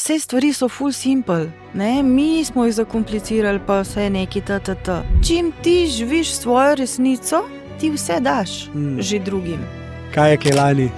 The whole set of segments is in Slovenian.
Vse stvari so full simple, ne? Mi smo jih zakomplicirali, pa vse neki ta. Čim ti živiš svojo resnico, ti vse daš že drugim. Kaj je kaj lani?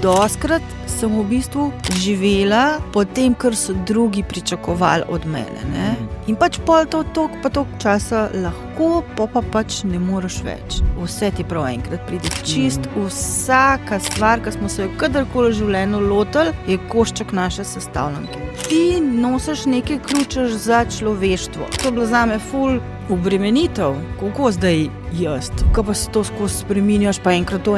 Doskrat sem v bistvu živela po tem, kar so drugi pričakovali od mene, ne? In pač pol to toliko časa lahko, pa pač ne moreš več. Vse ti prav enkrat pride čist, vsaka stvar, ki smo se jo kadarkoli v življenju lotili, je košček naše sestavljanke. Ti nosiš nekaj ključeš za človeštvo. To je bilo zame ful obremenitev. Kako zdaj jaz? Ko pa se to skozi spreminjaš, pa enkrat to,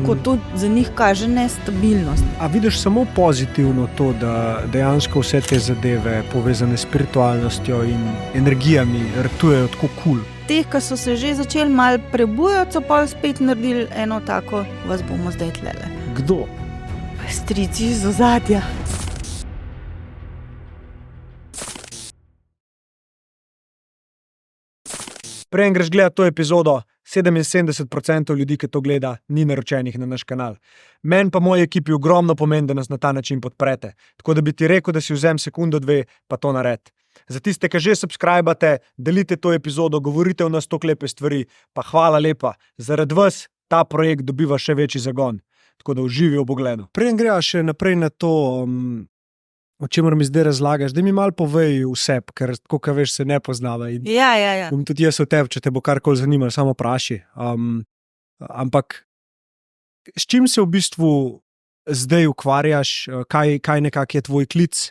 ko to za njih kaže nestabilnost. A vidiš samo pozitivno to, da dejansko vse te zadeve povezane s spiritualnostjo in energijami rtujejo tako kul? Teh, ki so se že začeli malo prebujati, so pa spet naredili eno tako, vas bomo zdaj tlele. Kdo? Strici iz ozadja. Prej greš gledati to epizodo, 77% ljudi, ki to gleda, ni naročenih na naš kanal. Meni pa moji ekipi ogromno pomeni, da nas na ta način podprete. Tako da bi ti rekel, da si vzem sekundo, dve, pa to naredi. Za tiste, ki že subscribate, delite to epizodo, govorite o nas toliko lepe stvari, pa hvala lepa. Zaradi vas ta projekt dobiva še večji zagon. Tako da uživi v pogledu. Prej greja še naprej na to, o čemer mi zdaj razlagaš, da mi malo povej vse, ker tako, kaj veš, se ne poznava. Ja. Bom tudi jaz o tebi, če te bo karkoli zanimalo, samo vpraši. Ampak s čim se v bistvu zdaj ukvarjaš, kaj nekako je tvoj klic,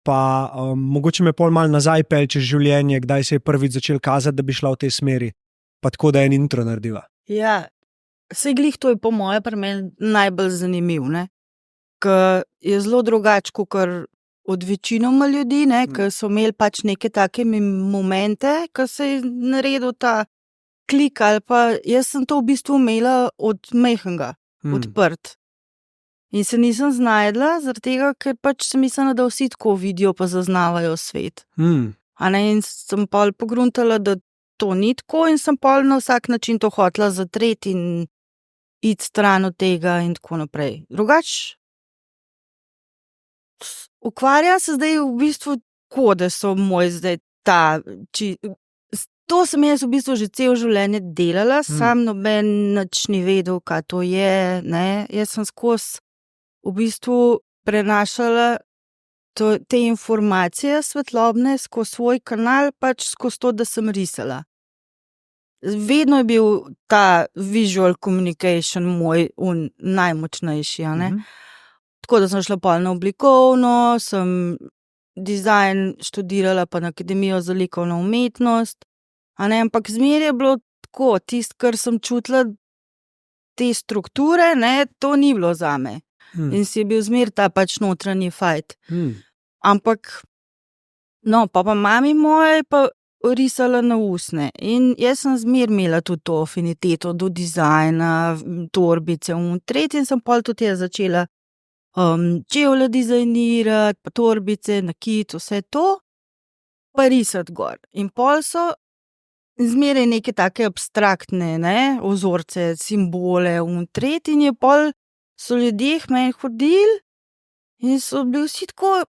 pa mogoče me pol malo nazaj pelje čez življenje, kdaj se je prvič začel kazati, da bi šla v tej smeri, pa tako, da je en intro naredila. Ja, saj glih to je po moje pri meni najbolj zanimiv, ne? Ker je zelo drugače, kakor od večinoma ljudi, ne, ki so imeli pač neke take momente, ki se je naredil ta klik, ali pa jaz sem to v bistvu imela od majhnega, odprt. In se nisem znajdla, zaradi tega, ker pač sem mislila, da vsi tako vidijo pa zaznavajo svet. A ne, in sem pol pogruntala, da to ni tako in sem pol na vsak način to hotela zatreti in iti stran od tega in tako naprej. Drugač, ukvarjam se zdaj v bistvu tako, da so moj zdaj ta, to sem jaz v bistvu že celo življenje delala, sam noben nič ni vedel, kaj to je, ne, jaz sem skozi v bistvu prenašala te informacije svetlobne skozi svoj kanal, pač skozi to, da sem risala. Vedno je bil ta visual communication moj najmočnejši, a ne. Tako da sem šla pol na oblikovno, sem dizajn študirala pa na Akademijo za likovno umetnost, a ne, ampak zmeraj je bilo tako, tisto, kar sem čutila, te strukture, ne, to ni bilo zame. In si je bil zmeraj ta pač notranji fajt. Ampak, no, pa mami moja je pa risala na usne in jaz sem zmeraj imela tudi to afiniteto do dizajna, torbice, tretji sem pol tudi jaz začela čevlje dizajnirati, pa torbice, nakit, vse to, pa risati gor. In pol so zmeraj neke take abstraktne, ne, ozorce, simbole, tretji in je pol so ljudje k meni hodili in so bili vsi tako,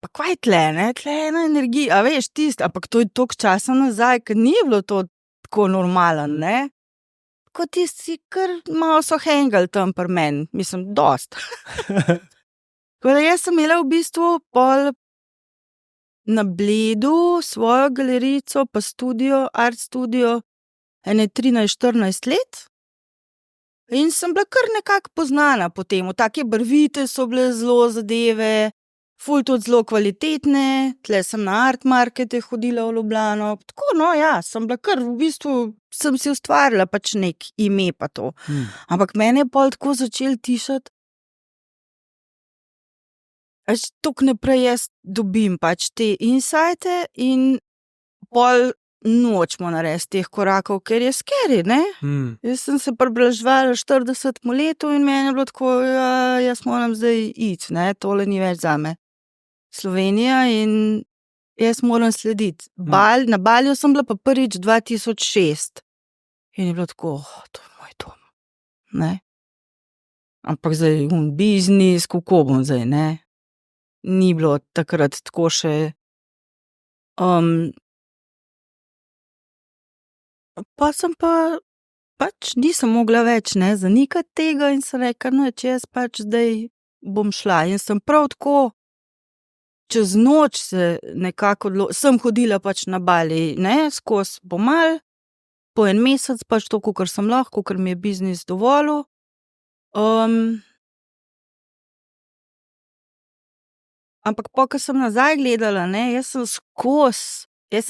pa kaj je tle, ne, tle je ena energija, a veš, tisto, ampak to je toliko časa nazaj, ker ni bilo to tako normalen, ne. Kot tisti, kar malo so hengali tam pri meni, mislim, dost. Tako da jaz sem imela v bistvu pol na Bledu svojo galerico pa studio, art studio, ene 13-14 let in sem bila kar nekako poznana po tem, take barvite so bile zelo zadeve, ful tudi zelo kvalitetne, tle sem na art markete hodila v Ljubljano, tako, no ja, sem bila kar, v bistvu sem si ustvarila pač nek ime pa to. Ampak mene je pol tako začel tišati, toliko naprej jaz dobim pač te insajte in pol nočemo narediti teh korakov, ker je scary, ne? Jaz sem se približevala 40 letu in meni je bilo tako, ja, jaz moram zdaj iti, ne, tole ni več zame. Slovenija in jaz moram slediti. Na Baliju sem bila pa prvič 2006 in je bilo tako, to je moj dom, ne. Ampak zdaj biznis, kako bom zdaj, ne. ni bilo takrat tako še. Pa sem pač nisem mogla več zanikati tega in sem rekla, če jaz pač zdaj bom šla. In sem prav tako čez noč se nekako sem hodila pač na Bali, skozi pomal, po en mesec pač to, kakor sem lahko, kakor mi je biznis dovolil. Ampak ko sem nazaj gledala, jaz sem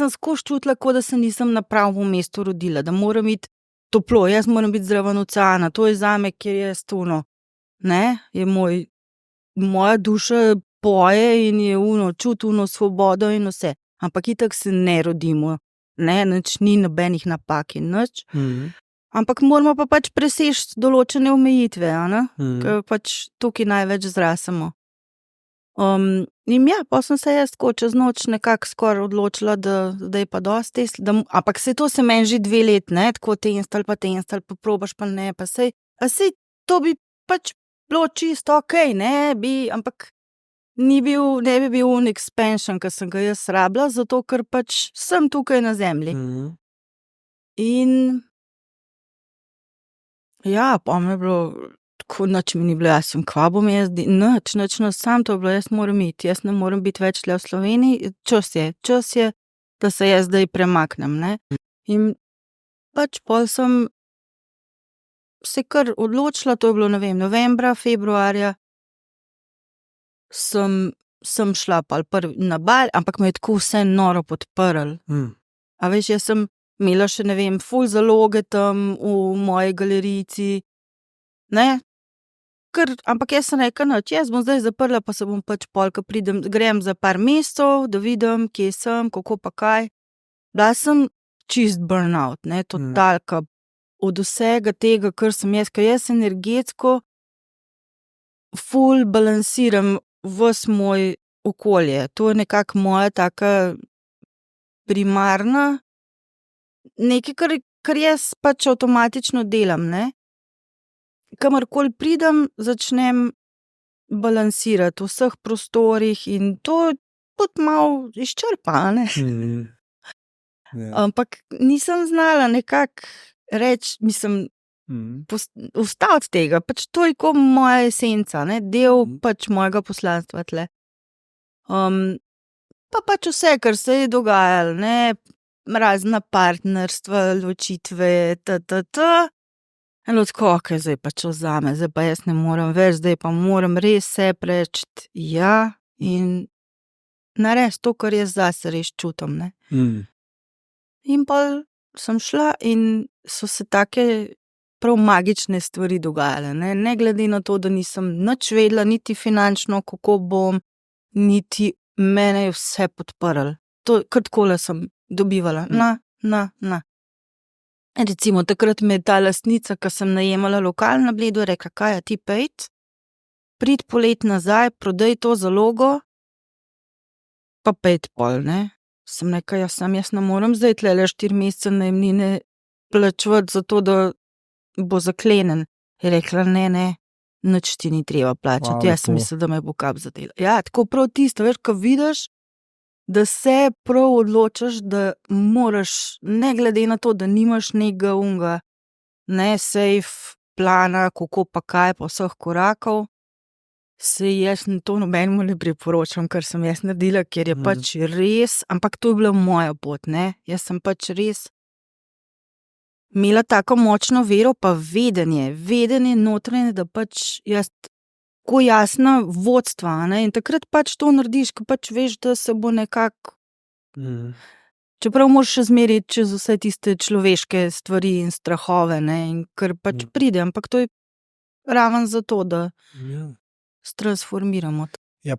skozi čutila, kot da se nisem na pravem mestu rodila, da moram iti toplo, jaz moram biti zraven oceana, to je zame, kjer je stuno, je moja duša poje in je čuti svobodo in vse. Ampak itak se ne rodimo, nič ni nobenih napak in nič. Ampak moramo pa pač preseči določene omejitve, ker pač tukaj največ zrasemo. In pa sem se jaz tako čez noč nekako skoraj odločila, da zdaj pa dosti, ampak to se meni že 2 leti, tako tenstal, pa probaš pa ne, pa sej to bi pač bilo čisto okej, ampak ne bi bil expansion, ki sem ga jaz rabila, zato ker pač sem tukaj na zemlji. In pa mi je bilo tako, nič mi ni bilo jasno, kva bom jaz, nič, sam to je bilo, jaz moram iti, jaz ne morem biti več tule v Sloveniji, čas je, da se jaz zdaj premaknem, In pač pol sem se kar odločila, to je bilo, novembra, februarja, sem šla pol na Bali, ampak me je tako vse noro podprlo. A veš, jaz sem imela še, ful zaloge tam v moji galerijici, ampak jaz sem rekla, jaz bom zdaj zaprla, pa se bom pač pol, ko pridem, grem za par mesecev, da vidim, kje sem, kako pa kaj. Bila sem čist burnout, totalka od vsega tega, kar sem jaz, ker jaz energetsko ful balansiram ves moj okolje. To je nekako moja taka primarna, nekaj, kar jaz pač avtomatično delam, Kamorkoli pridem, začnem balansirati v vseh prostorih in to tudi malo izčrpa, Ampak nisem znala nekako reči, ustaviti tega, pač to je kot moja esenca, del pač mojega poslanstva tle. Pa pač vse, kar se je dogajalo, razna partnerstva, ločitve, tako, okej, zdaj pa čas zame, zdaj pa jaz ne morem več, zdaj pa moram res se preči, in narediti to, kar jaz zase res čutim, In pol sem šla in so se take prav magične stvari dogajale, ne glede na to, da nisem nič vedela, niti finančno, kako bom, niti mene je vse podprlo. To, kar takole sem dobivala, Recimo, takrat me je ta lastnica, ki sem najemala lokal na Bledu, rekla, kaj, ti pejt, prid poleti nazaj, prodaj to zalogo, pa pejt pol, Sem rekla, jaz ne morem zdaj tlele 4 mesece najemnine plačevati za to, da bo zaklenen. Je rekla, ne, nič ti ni treba plačati, jaz sem mislila, da me bo kap zadela. Tako prav tisto, veš, ko vidiš, da se prav odločaš, da moraš, ne glede na to, da nimaš nekega unga, safe plana, kako pa kaj, pa vseh korakov, se jaz to nobenemu ne priporočam, kar sem jaz naredila, ker je pač res, ampak to je bila moja pot, Jaz sem pač res imela tako močno vero, pa vedenje notranje, da pač jaz tako jasna vodstva, in takrat pač to narediš, ko pač veš, da se bo nekako, čeprav moraš še zmeriti čez vse tiste človeške stvari in strahove, in kar pač pride, ampak to je raven za to, da transformiramo.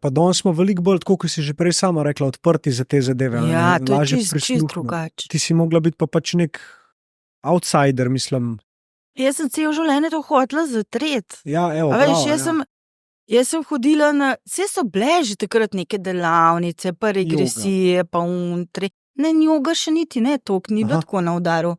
Pa danes smo veliko bolj, tako kot si že prej sama rekla, odprti za te zadeve. To je čisto drugače. Ti si mogla biti pa pač nek outsider, mislim. Jaz sem celo življenje to hotela zatreti. Jaz sem hodila vse so bile že takrat neke delavnice, pa regresije, pa untri. Joga še niti ne, toliko ni bilo tako na udaru.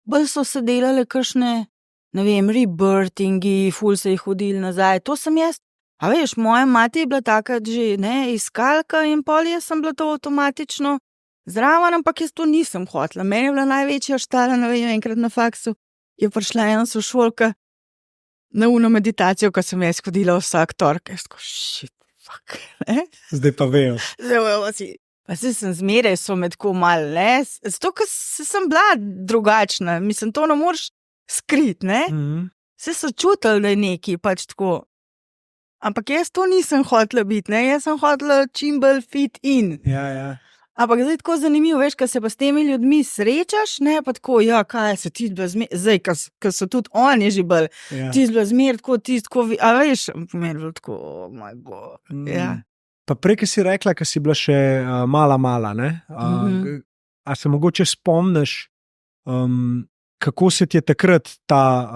Bolj so se delale kakšne, rebirthingi, ful se je hodili nazaj. To sem jaz, A veš, moja mati je bila takrat že, ne, iskalka in pol jaz sem bila to avtomatično zraven, ampak jaz to nisem hotela. Meni je bila največja štala, ne vem, enkrat na faksu je prišla ena sošolka na uno meditacijo, ko sem jaz hodila vsak torek. Jaz tako, shit, fuck, ne? Zdaj pa vejo. Zdaj si. Pa se sem zmeraj, so me tako malo, ne? Zato, ker sem bila drugačna. Mislim, to ne moreš skriti, ne? Se so čutili, da je neki pač tako. Ampak jaz to nisem hotela biti, ne? Jaz sem hotela čim bolj fit in. Ja. Ampak zdaj tako zanimivo, veš, ko se pa s temi ljudmi srečaš, ne? Pa tako, ja, kaj se ti bila zmer, zdaj, ko so tudi oni že bolj, ti bila zmer tako, ti tako, a veš, meni bilo tako, oh my God, ja. Pa prej, ki si rekla, ki si bila še mala, ne? A se mogoče spomniš, kako se ti je takrat ta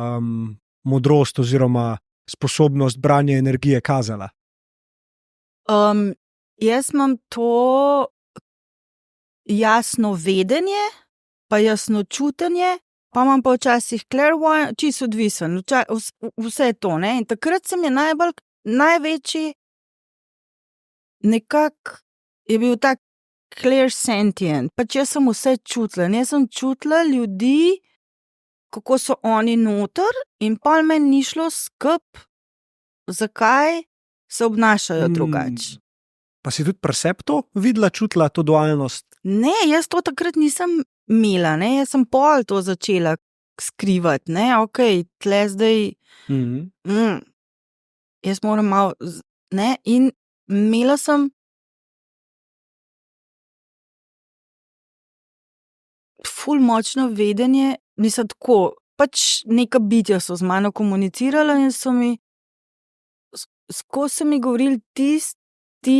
modrost oziroma sposobnost branja energije kazala? Jaz imam to jasno vedenje, pa jasno čutenje, pa imam pa včasih clairvoyant, čisto odvisen, vse to, ne? In takrat sem je največji nekako je bil tak clear sentient, pač jaz sem vse čutila, jaz sem čutila ljudi, kako so oni noter in pol meni ni šlo skup, zakaj se obnašajo drugače. Pa si tudi pri sebi to videla, čutila to dualnost? Ne, jaz to takrat nisem imela, ne, jaz sem pol to začela skrivati, ne, okej, tle zdaj, jaz moram malo, ne, in imela sem ful močno vedenje, nisem tako, pač neka bitja so z mano komunicirala in so mi, skozi so mi govorili, ti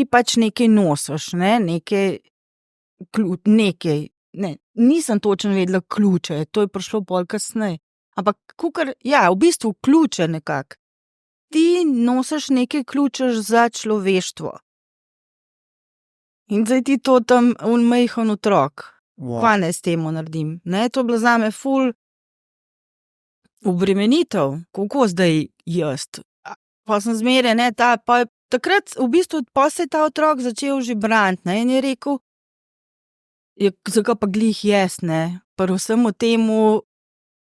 pač nekaj nosiš, ne, nekaj, nisem točno vedela ključe, to je prišlo bolj kasneje, ampak kukar, ja, v bistvu ključe nekako. Ti nosiš nekaj ključeš za človeštvo. In zdaj ti to tam majhen otrok. Kaj naj s temu naredim? Ne, to je bilo zame ful obremenitev, kako zdaj jaz. Pa sem zmeraj, ne, takrat v bistvu pa se je ta otrok začel že braniti, ne, in je rekel, zakaj pa glih jaz, ne, pri vsemu temu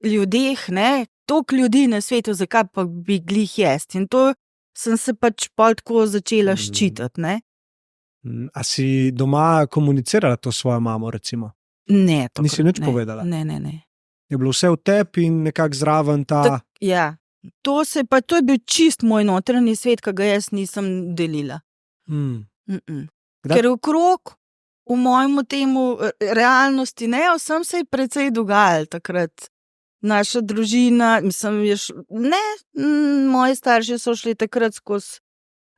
ljudeh, ne, toliko ljudi na svetu, zakaj pa bi glih jaz. In to sem se pač pol tako začela ščitati, ne. A si doma komunicirala to s svojo mamo, recimo? Ne, to nisi nič povedala? Ne. Je bilo vse v tebi in nekako zraven ta... Ja, to je bil čist moj notranji svet, ki ga jaz nisem delila. Ker okrog v mojemu temu realnosti, ne, vsem se je precej dogajalo takrat. Naša družina, moji starši so šli takrat skozi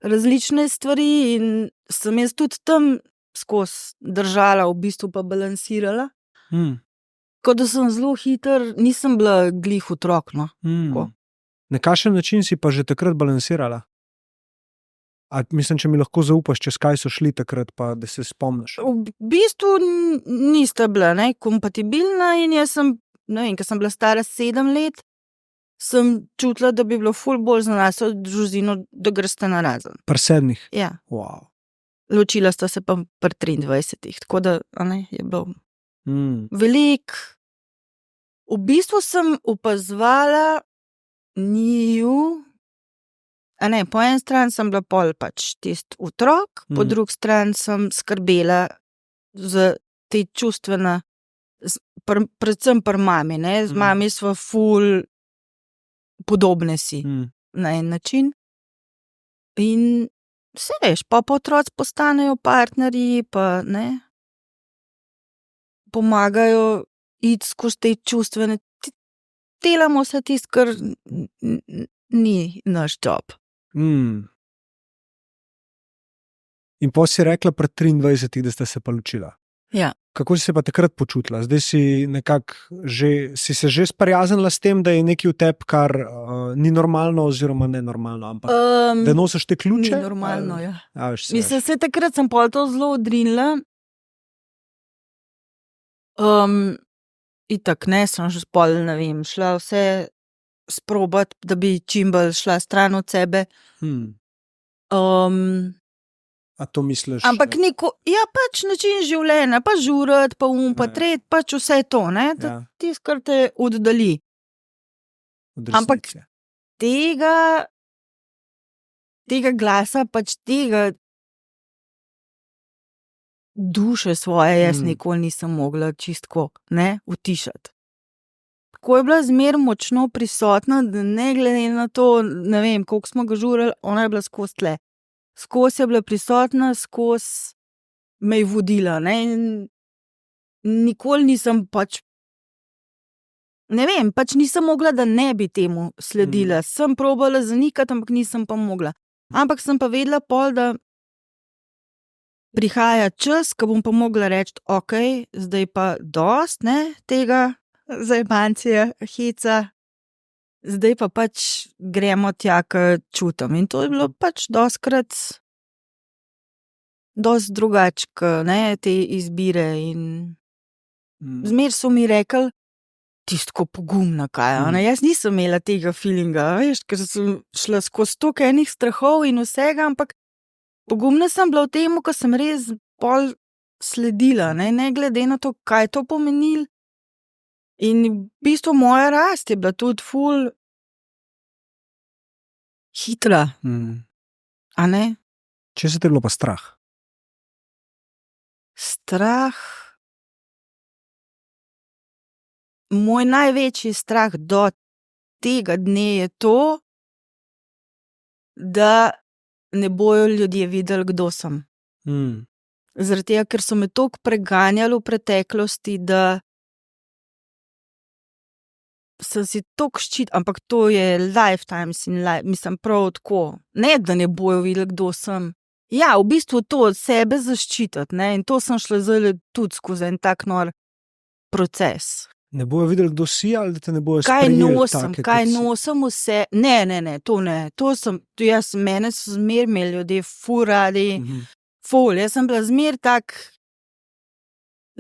različne stvari in sem jaz tudi tam skozi držala, v bistvu pa balansirala. Tako da sem zelo hiter, nisem bila glih otrok, no. Na kakšen način si pa že takrat balansirala? A mislim, če mi lahko zaupaš, čez kaj so šli takrat, pa da se spomniš? V bistvu nista bila, ne, kompatibilna in jaz sem, ne vem, ker sem bila stara 7 let, sem čutila, da bi bilo ful bolj za nas družino, da gresta narazen. Pri 7? Ja. Wow. Ločila sta se pa pri 23, tako da, ne, je bilo veliko. V bistvu sem opazovala njiju, po eni strani sem bila pol pač tisti otrok, po drugi strani sem skrbela za te čustvena, predvsem pri mami, ne, z mami sva ful podobne si na en način. In se veš, pa otroci postanejo partnerji, pa ne, pomagajo iti skozi te čustvene, delamo vse tisto, kar ni naš job. In potem si rekla pri 23, da ste se pa ločila. Ja. Kako si se pa takrat počutila? Zdaj si nekako si se že sprijaznila s tem, da je nekaj v tebi, kar ni normalno oziroma nenormalno, ampak da nosiš te ključe? Ni normalno, ja. Mislim, se takrat sem pol to zelo odrinila. Itak, ne, sem že pol, ne vem, šla vse sprobati, da bi čim bolj šla stran od sebe. A to misliš? Ampak ja, pač način življenja, pa žurat, pa pa Ja. tret, pač vse to, ne? Ja. Tisto, kar te oddali. Od Ampak- resnice. Tega glasa, pač tega duše svoje, jaz nikoli nisem mogla čistko, ne, utišati. Tako je bila zmer močno prisotna, da ne glede na to, ne vem, koliko smo ga žurali, ona je bila skozi tle. Skozi je bila prisotna, skozi me je vodila, ne, in nikoli nisem pač, ne vem, pač nisem mogla, da ne bi temu sledila. Sem probala zanikati, ampak nisem pa mogla. Ampak sem pa vedela pol, da prihaja čas, ko bom pa mogla reči, ok, zdaj pa dost, ne, tega zajebancija, heca, zdaj pa pač gremo tja, ke čutim. In to je bilo pač dostikrat dosti drugače, ke, ne, te izbire in zmeraj so mi rekli, ti si tako pogumna, kaj, a ne. Jaz nisem imela tega feelinga, a veš, ker sem šla skozi toliko enih strahov in vsega, ampak pogumna sem bila v tem, ko sem res pol sledila, ne glede na to, kaj to pomenilo. In v bistvu moja rast je bila tudi ful hitra, a ne. Česa te je bilo pa strah? Strah. Moj največji strah do tega dne je to, da ne bojo ljudje videli, kdo sem. Zaradi tega, ker so me toliko preganjali v preteklosti, da sem si toliko ampak to je lifetimes in mislim prav tako. Ne, da ne bojo videli, kdo sem. Ja, v bistvu to od sebe zaščititi, ne, in to sem šla zdajle tudi skozi en tak nor proces. Ne bojo videli, kdo si, ali da te ne bojo Kaj sprejeli nosim, take, kaj kot si? nosim vse. Ne, to ne. Mene so zmeraj imeli ljudje ful radi, ful. Jaz sem bila zmeraj tak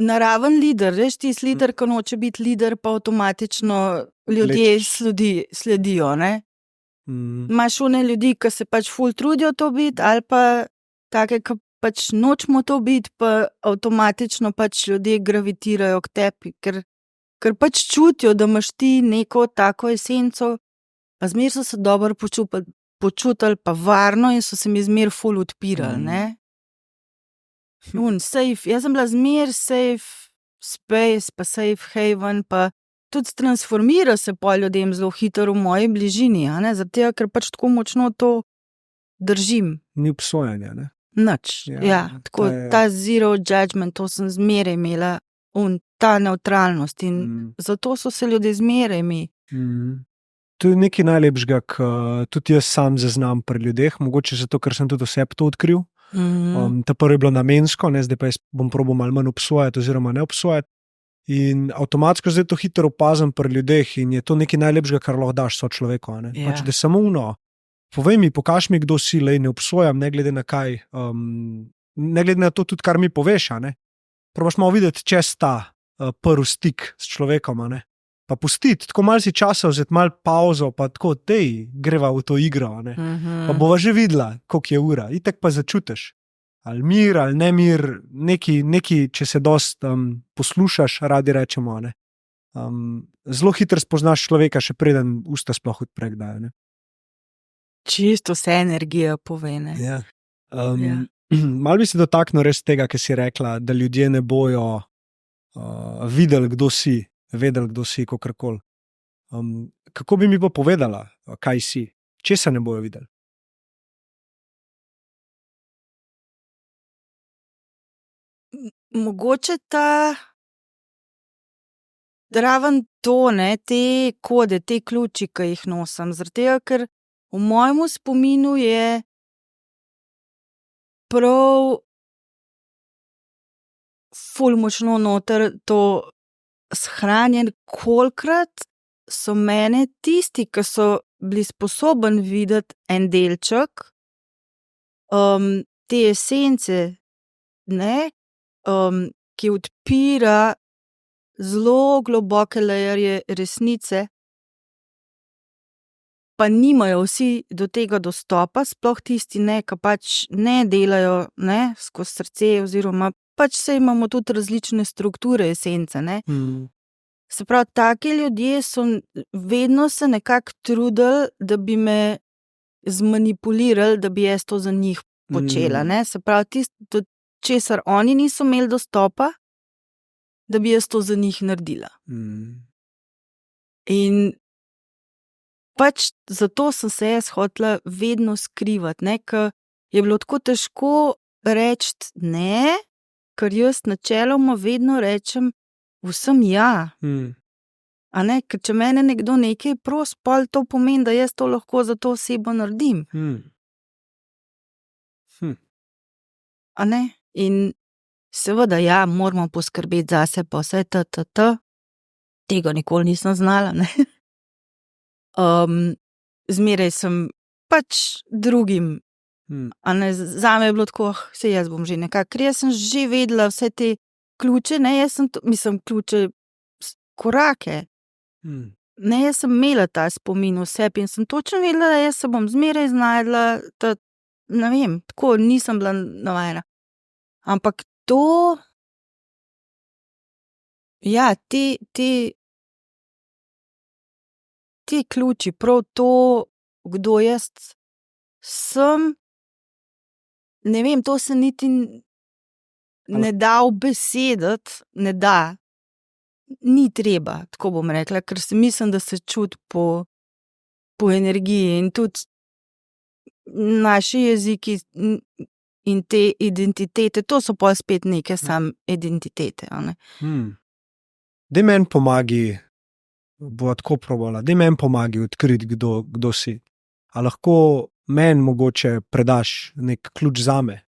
naraven lider, veš, tisti lider, ki noče biti lider, pa avtomatično ljudje sledijo, ne. Imaš one ljudi, ki se pač ful trudijo to biti, ali pa take, ki pač nočemo to biti, pa avtomatično pač ljudje gravitirajo k tebi, ker pač čutijo, da imaš ti neko tako esenco, pa zmeraj so se dobro počutili, pa varno, in so se mi zmeraj ful odpirali, ne. Safe, jaz sem bila zmeraj safe space, pa safe haven, pa tudi transformira se pol ljudem zelo hitro v moji bližini, a ne, zaradi tega, ker pač tako močno to držim. Ni obsojanja, ne? Nič, ja, tako ta zero judgment, to sem zmeraj imela, ta nevtralnost, in zato so se ljudje zmeraj mi. To je nekaj najlepšega, ke tudi jaz sam zaznam pri ljudeh, mogoče zato, ker sem tudi oseb to odkril. Ta prvo je bilo namensko, ne, zdaj pa jaz bom probal malo manj obsojati oziroma ne obsojati. In avtomatsko zdaj to hitro opazim pri ljudeh in je to nekaj najlepšega, kar lahko daš sočloveku, a ne. Ja. Pač, da samo povej mi, pokaž mi, kdo si, lej, ne obsojam, ne glede na kaj, ne glede na to tudi, kar mi poveš, a ne. Probaš malo videti čez ta prvi stik s človekom, a ne. Pa pustiti, tako malo si časa vzeti, malo pauzo, pa tako, greva v to igro, a ne. Pa bova že videla, koliko je ura, itak pa začutiš. Ali mir, ali nemir, neki, če se dost poslušaš, radi rečemo, a ne. Zelo hitro spoznaš človeka, še preden usta sploh odpre kdaj, ne. Čisto vse energija pove, ne. Ja. Ja. Malo bi se dotaknil res tega, ki si rekla, da ljudje ne bojo videli, kdo si, vedeli, kdo si, kakorkoli. Kako bi mi pa povedala, kaj si? Česa ne bojo videli? Mogoče ta raven tone, te kode, te ključi, ki jih nosim, zaradi tega, ker v mojem spominu je prav ful močno noter to shranjeno, kolikokrat so mene tisti, ki so bili sposobni videti en delček te esence, ne, ki odpira zelo globoke layerje resnice, pa nimajo vsi do tega dostopa, sploh tisti ne, ki pač ne delajo ne, skozi srce, oziroma pač se imamo tudi različne strukture esence. Ne. Se pravi, taki ljudje so vedno se nekako trudili, da bi me zmanipulirali, da bi jaz to za njih počela. Ne. Se pravi, tisto, do česar oni niso imeli dostopa, da bi jaz to za njih naredila. In pač zato sem se jaz hotela vedno skrivati, ne, ker je bilo tako težko reči ne, ker jaz načeloma vedno rečem vsem ja. A ne, ker če mene nekdo nekaj prosi, pol to pomeni, da jaz to lahko za to osebo naredim. A ne? In seveda, ja, moramo poskrbeti zase, pa vse tega nikoli nisem znala, ne. Zmeraj sem pač drugim, a ne, zame je bilo tako, saj jaz bom že nekako, ker jaz sem že vedela vse te ključe, ne, jaz sem mislim, ključe, korake. Ne, jaz sem imela ta spomin v sebi in sem točno vedela, da jaz se bom zmeraj znajdla, da, ne vem, tako nisem bila navajena. Ampak to, ja, ti ključi, prav to, kdo jaz sem, ne vem, to se niti ne da ubesediti, ne da. Ni treba, tako bom rekla, ker si mislim, da se čuti po energiji in tudi naši jeziki in te identitete, to so pol spet neke sam identitete, a ne. Daj meni pomagi, bova tako probala, daj meni pomagi odkriti, kdo si. A lahko meni mogoče predaš nek ključ zame?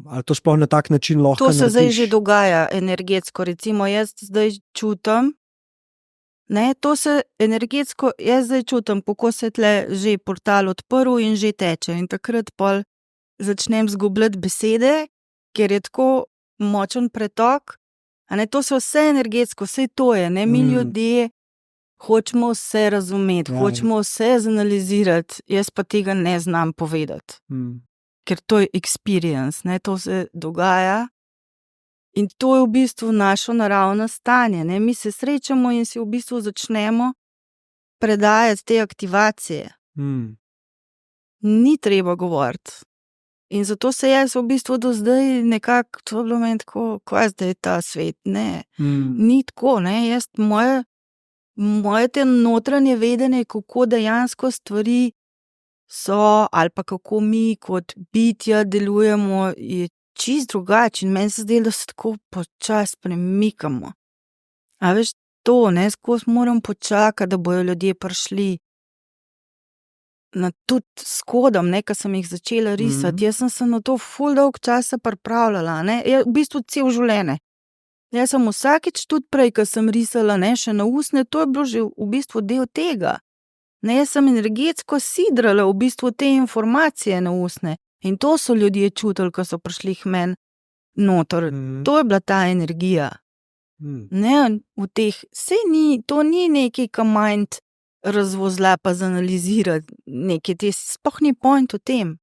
Ali to sploh na tak način lahko To se narediš? zdaj že dogaja energetsko, recimo jaz zdaj čutim, ne, to se energetsko, jaz zdaj čutim, kako se tle že portal odprl in že teče in takrat pol začnem zgubljati besede, ker je tako močen pretok, a ne, to se vse energetsko, vse to je, ne, mi ljudje hočemo vse razumeti, hočemo vse zanalizirati, jaz pa tega ne znam povedati. Ker to je experience, ne, to se dogaja in to je v bistvu naše naravno stanje, ne, mi se srečamo in si v bistvu začnemo predajati te aktivacije. Ni treba govoriti. In zato se jaz v bistvu do zdaj nekako, to je bilo meni tako, kaj zdaj je ta svet, ne. Ni tako, ne, jaz, moje te notranje vedenje, kako dejansko stvari so, ali pa kako mi kot bitja delujemo, je čisto drugače in meni se zdi, da se tako počasi premikamo. A veš, to, ne, skozi moram počakati, da bojo ljudje prišli. Tudi s kodom, ne, ko sem jih začela risati, jaz sem se na to ful dolgo časa pripravljala, ne, v bistvu cel življenje. Jaz sem vsakič tudi prej, ko sem risala, ne, še na usne, to je bilo že v bistvu del tega. Ne, jaz sem energetsko sidrala v bistvu te informacije na usne in to so ljudje čutili, ko so prišli k meni noter. To je bila ta energija. Ne, v teh, to ni nekaj, ka mind razvozla pa zanalizira, nekaj te, sploh ni point v tem.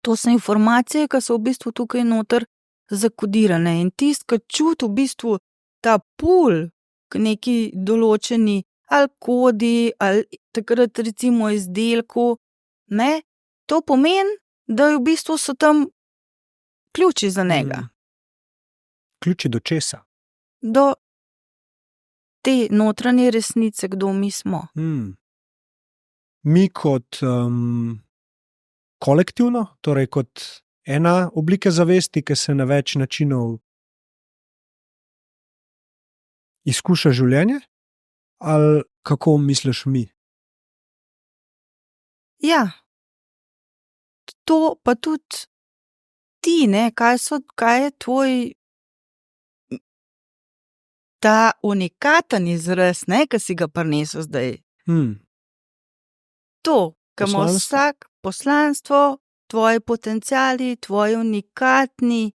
To so informacije, ki so v bistvu tukaj noter zakodirane in tisti, ki čuti v bistvu ta pul k neki določeni ali kodi, ali takrat recimo izdelku, ne, to pomeni, da v bistvu so tam ključi za njega. Ključi do česa? Do te notranje resnice, kdo mi smo. Mi kot kolektivno, torej kot ena oblika zavesti, ki se na več načinov izkuša življenje? Ali kako misliš mi? Ja. To pa tudi ti, ne, kaj je tvoj ta unikaten izraz, ne, ki si ga prinesel zdaj. To, ki ima vsak poslanstvo, tvoji potenciali, tvoji unikatni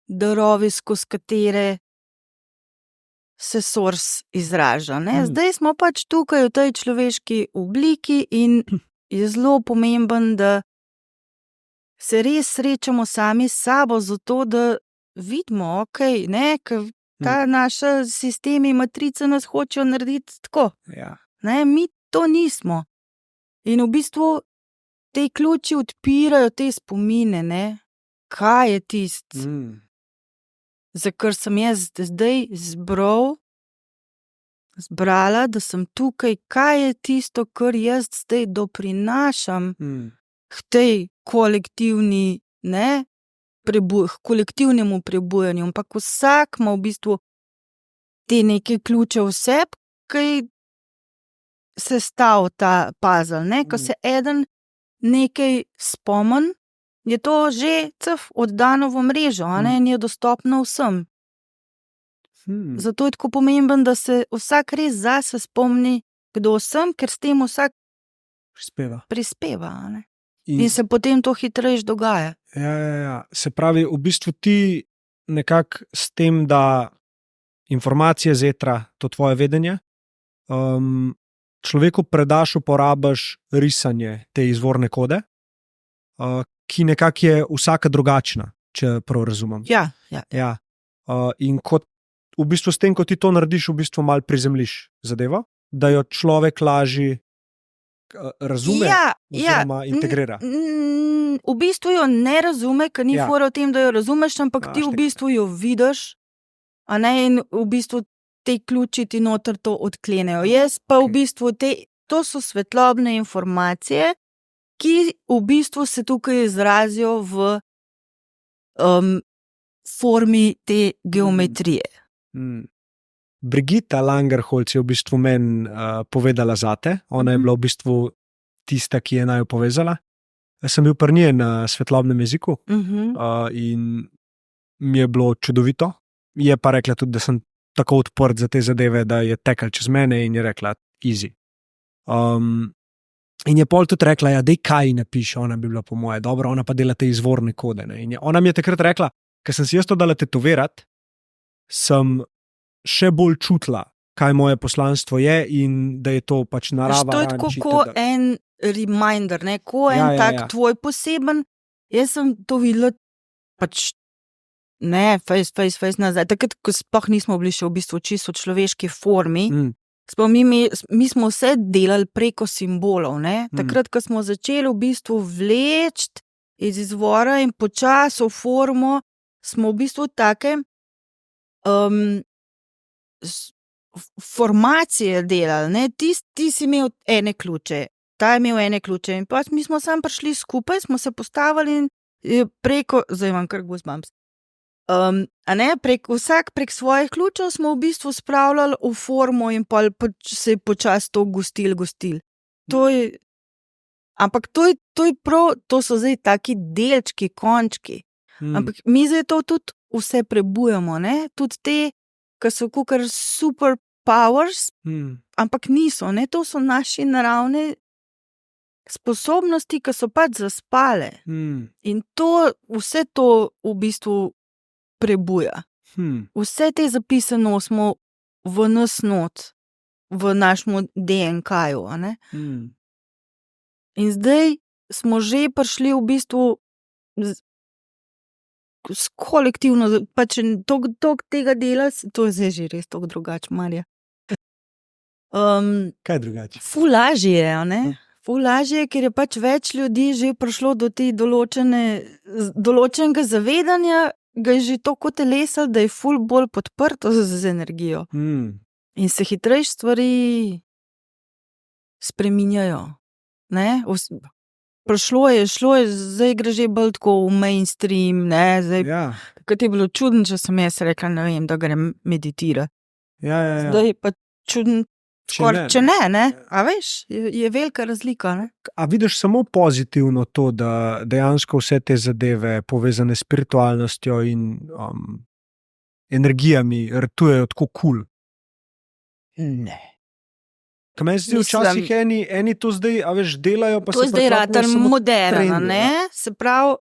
darovi, skozi katere se source izraža. Ne? Zdaj smo pač tukaj v tej človeški obliki in je zelo pomemben, da se res srečamo sami s sabo, zato da vidimo, ker ta naša sistemi, matrice nas hočejo narediti tako. Ja. Ne? Mi to nismo. In v bistvu te ključi odpirajo te spomine, ne? Kaj je tisto, za kar sem jaz zdaj zbrala, da sem tukaj, kaj je tisto, kar jaz zdaj doprinašam k tej kolektivni, ne, kolektivnemu prebujanju. Ampak vsak ima v bistvu te neke ključe v sebi, ki se stav ta puzzle, ne, ko se eden nekaj spomni, je to že oddano v mrežo, in je dostopno vsem. Zato je tako pomemben, da se vsak res zase spomni, kdo sem, ker s tem vsak prispeva. Ne? In se potem to hitreje dogaja. Ja. Se pravi, v bistvu ti nekako s tem, da informacije z etra, to tvoje vedenje, človeku predaš, uporabiš risanje te izvorne kode, ki nekako je vsaka drugačna, če prav razumem. Ja. In kot v bistvu s tem, ko ti to narediš, v bistvu malo prizemljiš zadevo, da jo človek lažje razume oziroma integrira. V bistvu jo ne razume, ker ni fora v tem, da jo razumeš, ampak ti v bistvu jo vidiš, in v bistvu te ključi ti noter to odklenejo. Jaz pa v bistvu to so svetlobne informacije, ki v bistvu se tukaj izrazijo v formi te geometrije. Brigitta Langerholz je v bistvu meni povedala zate. Ona je bila v bistvu tista, ki je naju povezala. Jaz sem bil pri njej na svetlobnem jeziku in mi je bilo čudovito. Je pa rekla tudi, da sem tako odprt za te zadeve, da je tekla čez mene in je rekla easy. In je pol tudi rekla, dej kaj napiše, ona bi bila po moje dobro, ona pa dela te izvorne kode. Ne? In ona mi je takrat rekla, ker sem si jaz to dala tetovirati, sem še bolj čutila, kaj moje poslanstvo je in da je to pač narava. To je tako kot en reminder, tak tvoj poseben. Jaz sem to videla pač face nazaj. Takrat, ko sploh nismo bili še v bistvu čisto v človeški formi, mi smo vse delali preko simbolov. Takrat, ko smo začeli v bistvu vleči iz izvora in počasi v formo, smo v bistvu take formacije delali. Ti si imel ene ključe, ta je imel ene ključe in pa mi smo sam prišli skupaj, smo se postavili in preko, zdaj imam kar goosebumps. Vsak prek svojih ključev smo v bistvu spravljali v formo in pa se je počasi to gostil. Ampak to je prav, to so zdaj taki delčki, končki. Ampak mi zdaj to tudi vse prebujamo, tudi te, ki so kakor super powers, ampak niso, to so naši naravne sposobnosti, ki so pač zaspale. In vse to v bistvu prebuja. Vse te zapise nosimo v nas not, v našem DNK-ju. In zdaj smo že prišli v bistvu kolektivno, pač toliko tega dela, to je zdaj že res toliko drugače, Marja. Kaj drugače? Ful lažje je, Ful lažje, ker je pač več ljudi že prišlo do te določenega zavedanja, ga je že toliko telesa, da je ful bolj podprto z energijo. In se hitreje stvari spreminjajo. Šlo je, zdaj gre že bolj tako v mainstream. Takrat je bilo čudno, če sem jaz rekla, da grem meditirati. Zdaj je pa čudno, če ne. A veš, je velika razlika. A vidiš samo pozitivno to, da dejansko vse te zadeve povezane s spiritualnostjo in energijami rtujejo tako kul? Ne. Kaj meni zdi včasih eni to zdaj, a veš, delajo, pa to se zdaj rata moderno, trendi, Se pravi,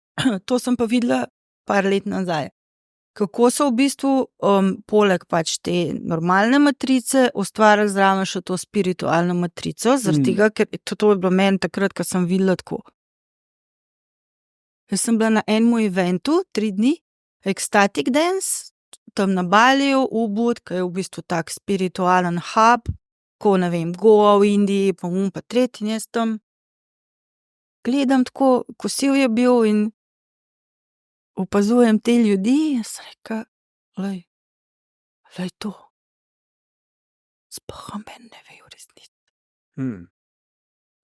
to sem pa videla par let nazaj. kako so v bistvu poleg pač te normalne matrice ustvarili zraven še to spiritualno matrico, zaradi tega, ker to je bilo meni takrat, ko sem videla tako. Jaz sem bila na enem eventu 3 dni, Ecstatic Dance, tam na Baliju, Ubud, ki je v bistvu tak spiritualen hub, ko ne vem, Goa v Indiji, pa pa tretji, in jaz tam gledam tako, kosil je bil in opazujem te ljudi, jaz sem rekla, lej to. Sploh meni ne ve v resnici.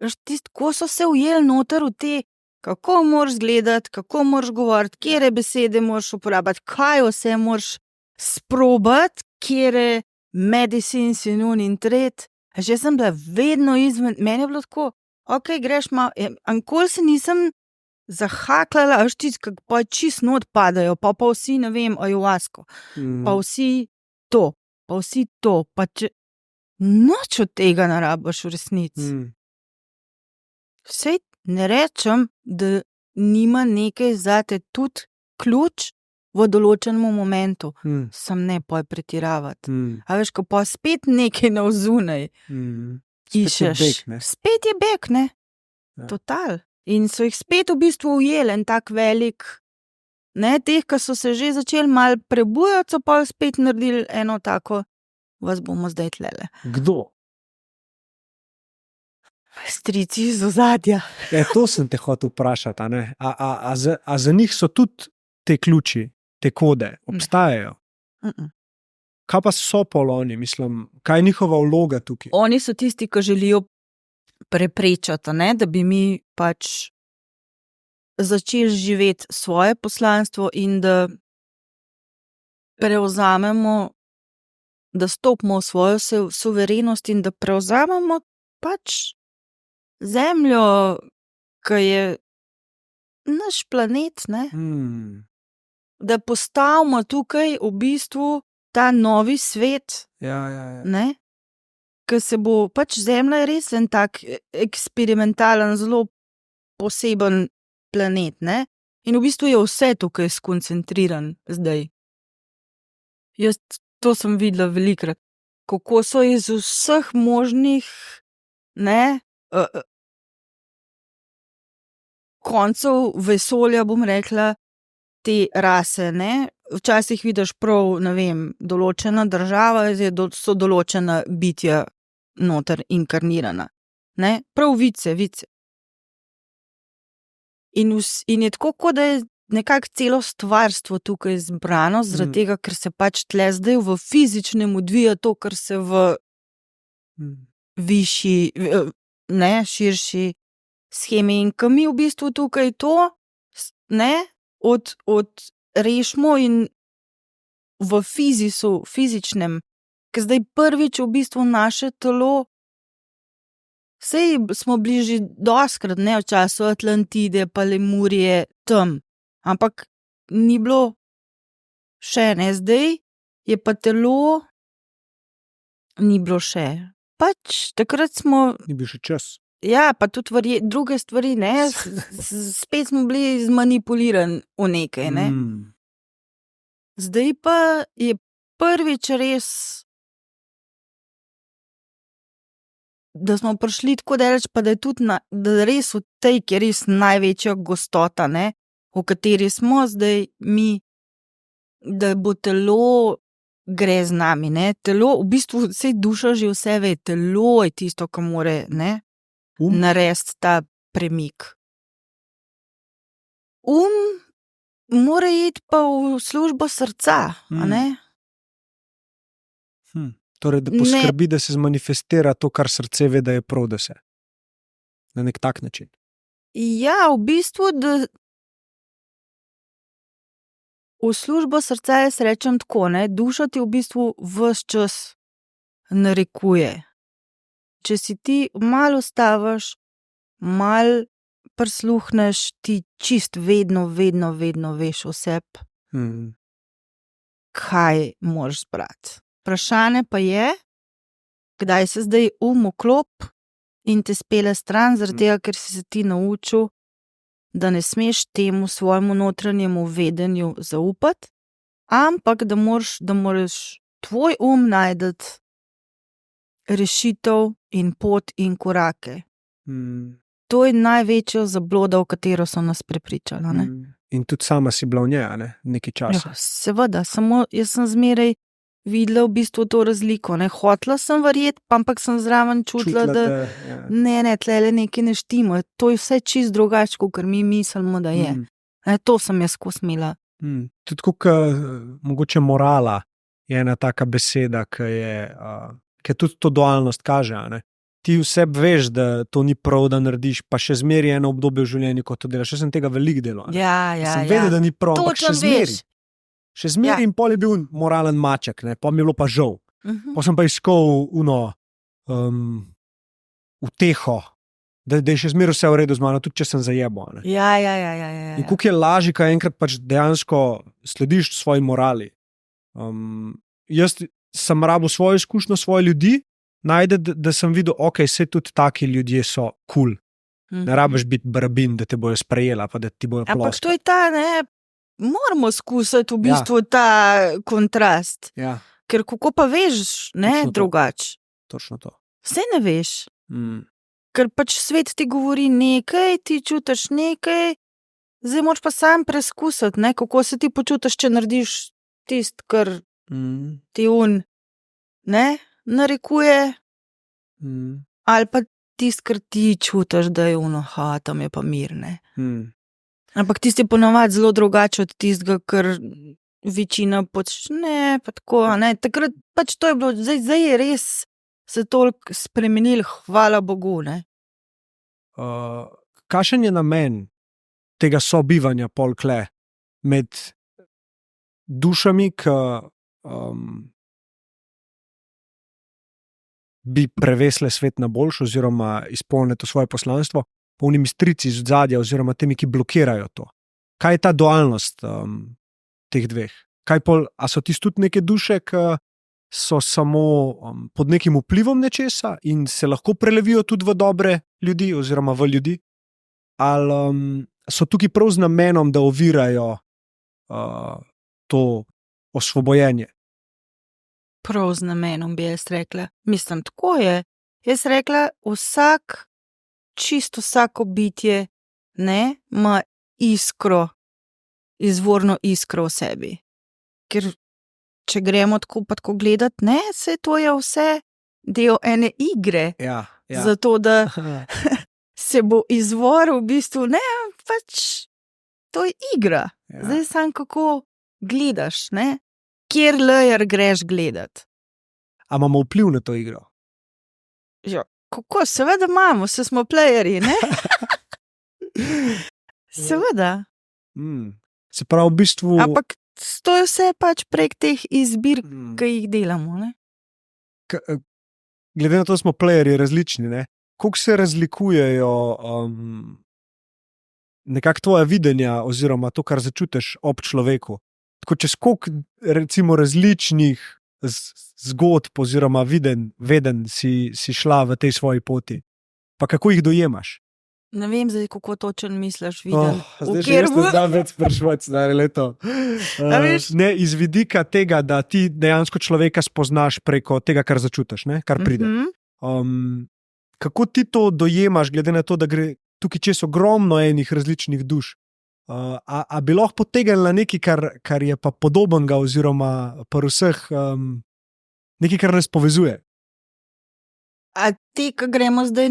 Veš, tako so se ujeli noter v te, kako moraš gledati, kako moraš govoriti, kjere besede moraš uporabljati, kaj vse moraš sprobati, kjere medicines in un in tret. Že sem bila vedno izven, meni je bilo tako, ok, greš malo, ankoli se nisem zahaklala, veš ti, pa čist not padajo, pa vsi, ne vem, ajuvasko, pa vsi to, pa če nič od tega ne rabiš v resnici. Sej ne rečem, da nima nekaj zate tudi ključ v določenem momentu, sem ne poj pretiravati. A veš, ko pa spet nekaj navzunaj iščeš, spet je bek, ne? Ja. Total. In so jih spet v bistvu ujeli en tak velik, ne, teh, ki so se že začeli malo prebujati, so pa spet naredili eno tako, vas bomo zdaj tlele. Kdo? Strici iz ozadja. To sem te hotel vprašati, a ne? A za njih so tudi te ključi, te kode, obstajajo? Kaj pa so poloni, mislim, kaj je njihova vloga tukaj? Oni so tisti, ki želijo preprečati, ne, da bi mi pač začeli živeti svoje poslanstvo in da prevzamemo, da stopimo v svojo suverenost in da prevzamemo pač zemljo, ki je naš planet, ne. Da postavimo tukaj v bistvu ta novi svet, ne. Ker se bo, pač zemlja je res en tak eksperimentalen, zelo poseben planet, ne. In v bistvu je vse tukaj skoncentriran zdaj. Jaz to sem videla velikrat, kako so iz vseh možnih, ne, koncev vesolja, bom rekla, te rase, ne. Včasih vidiš prav, ne vem, določena država, so določena bitja noter inkarnirana, ne, prav vice. In je tako, kot da je nekako celo stvarstvo tukaj zbrano, zaradi tega, ker se pač tle zdaj v fizičnem odvija to, kar se v višji, ne, širši shemi, in ko mi v bistvu tukaj to, ne, rešimo in v fizičnem, ker zdaj prvič v bistvu naše telo, sej smo bili že dostikrat, ne, v času Atlantide pa Lemurije tam, ampak ni bilo še, ne, zdaj je pa telo, ni bilo še. Pač takrat smo... Ni bil še čas. Ja, pa tudi druge stvari, ne, spet smo bili zmanipulirani v nekaj, ne. Zdaj pa je prvič res, da smo prišli tako daleč, pa da je tudi da res v tej, ki je res največja gostota, ne, v kateri smo zdaj mi, da bo telo gre z nami, ne, telo, v bistvu sej duša že vse ve, telo je tisto, ki more, ne, narediti ta premik. Mora iti pa v službo srca, a ne? Torej, da poskrbi, da se zmanifestira to, kar srce ve, da je prav, da se. Na nek tak način. Ja, v bistvu, da v službo srca jaz rečem tako, ne, duša ti v bistvu ves čas narekuje. Če si ti malo ustaviš, malo prisluhneš, ti čist vedno veš oseb, kaj moraš brati. Vprašanje pa je, kdaj se zdaj uklop in te spele stran, zaradi tega, ker si se ti naučil, da ne smeš temu svojemu notranjemu vedenju zaupati, ampak da moraš tvoj najti rešitev in pot in korake. To je največja zabloda, v katero so nas prepričali. Ne? In tudi sama si bila v njej, ne? Nekaj časa. Ja, seveda, samo jaz sem zmeraj videla v bistvu to razliko. Ne? Hotla sem verjeti, ampak sem zraven čutila, da ne, tlele nekaj ne štimo. To je vse čist drugače, kot mi mislimo, da je. To sem jaz skozi imela. Tudi kot mogoče morala je ena taka beseda, ki tudi to dualnost kaže. Ne? Ti vse veš, da to ni prav, da narediš, pa še zmeraj eno obdobje v življenju, ko to delaš. Še sem tega veliko delal. Ja. Sem vedel, da ni prav, ampak še zmeraj. Še zmeraj in pol je bil moralen maček, ne? Pa mi je bilo pa žal. Pa sem pa iskal uteho, da je še zmeraj vse v redu z mano, tudi če sem zajebal. Ja. In koliko je lažje, kaj enkrat pač dejansko slediš svoji morali. Jaz sem rabil svojo izkušnjo, svoje ljudi, da sem videl, ok, se tudi taki ljudje so cool. Ne rabiš biti brabin, da te bojo sprejela, pa da ti bojo ploskali. Ampak to je ta, ne, moramo skusiti v bistvu ta kontrast. Ja. Ker kako pa veš, ne, drugače. Točno to. Vse ne veš. Ker pač svet ti govori nekaj, ti čutiš nekaj, zdaj moraš pa sam preskusiti, ne, kako se ti počutiš, če narediš tisto, kar ti ne, narekuje, ali pa tisto, kar ti čutiš, da je tam je pa mir, ne. Ampak tisti je ponavadi zelo drugače od tistega, kar večina počne, pa tako, ne, takrat pač to je bilo, zdaj je res se toliko spremenil, hvala Bogu, ne. Kakšen je namen tega sobivanja pol kle med dušami, ki bi prevesle svet na boljšo oziroma izpolnile to svoje poslanstvo, pa unimi strici iz odzadja oziroma temi, ki blokirajo to. Kaj je ta dualnost teh dveh? A so tisti tudi neke duše, ki so samo pod nekim vplivom nečesa in se lahko prelevijo tudi v dobre ljudi oziroma v ljudi? Ali so tukaj prav z namenom, da ovirajo to osvobojenje? Prav z namenom bi jaz rekla. Mislim, tako je. Jaz rekla, čisto vsako bitje, ne, ima iskro, izvorno iskro v sebi. Ker če gremo tako gledati, ne, se to je vse del ene igre. Ja. Zato, da se bo izvor v bistvu, ne, pač to je igra. Ja. Zdaj sam kako gledaš, ne, kjer layer greš gledat. A imamo vpliv na to igro? Ja, kako? Seveda imamo, se smo playerji, ne? Seveda. Se pravi, v bistvu... Ampak to je vse pač prek teh izbir, ki jih delamo, ne? Glede na to, smo playerji različni, ne? Koliko se razlikujejo nekako tvoja videnja oziroma to, kar začutiš ob človeku? Tako čez koliko recimo različnih zgodb oziroma veden si šla v tej svoji poti? Pa kako jih dojemaš? Ne vem zdaj, kako točno misliš, viden. Zdaj še jaz ne znam več sprašovati, stari leto. Ne, iz vidika tega, da ti dejansko človeka spoznaš preko tega, kar začutiš, ne? Kar pride. Kako ti to dojemaš, glede na to, da gre tukaj čez ogromno enih različnih duš? A bi lahko potegnila nekaj, kar je pa podobnega oziroma pri vseh nekaj, kar nas povezuje? A ti, ki gremo zdaj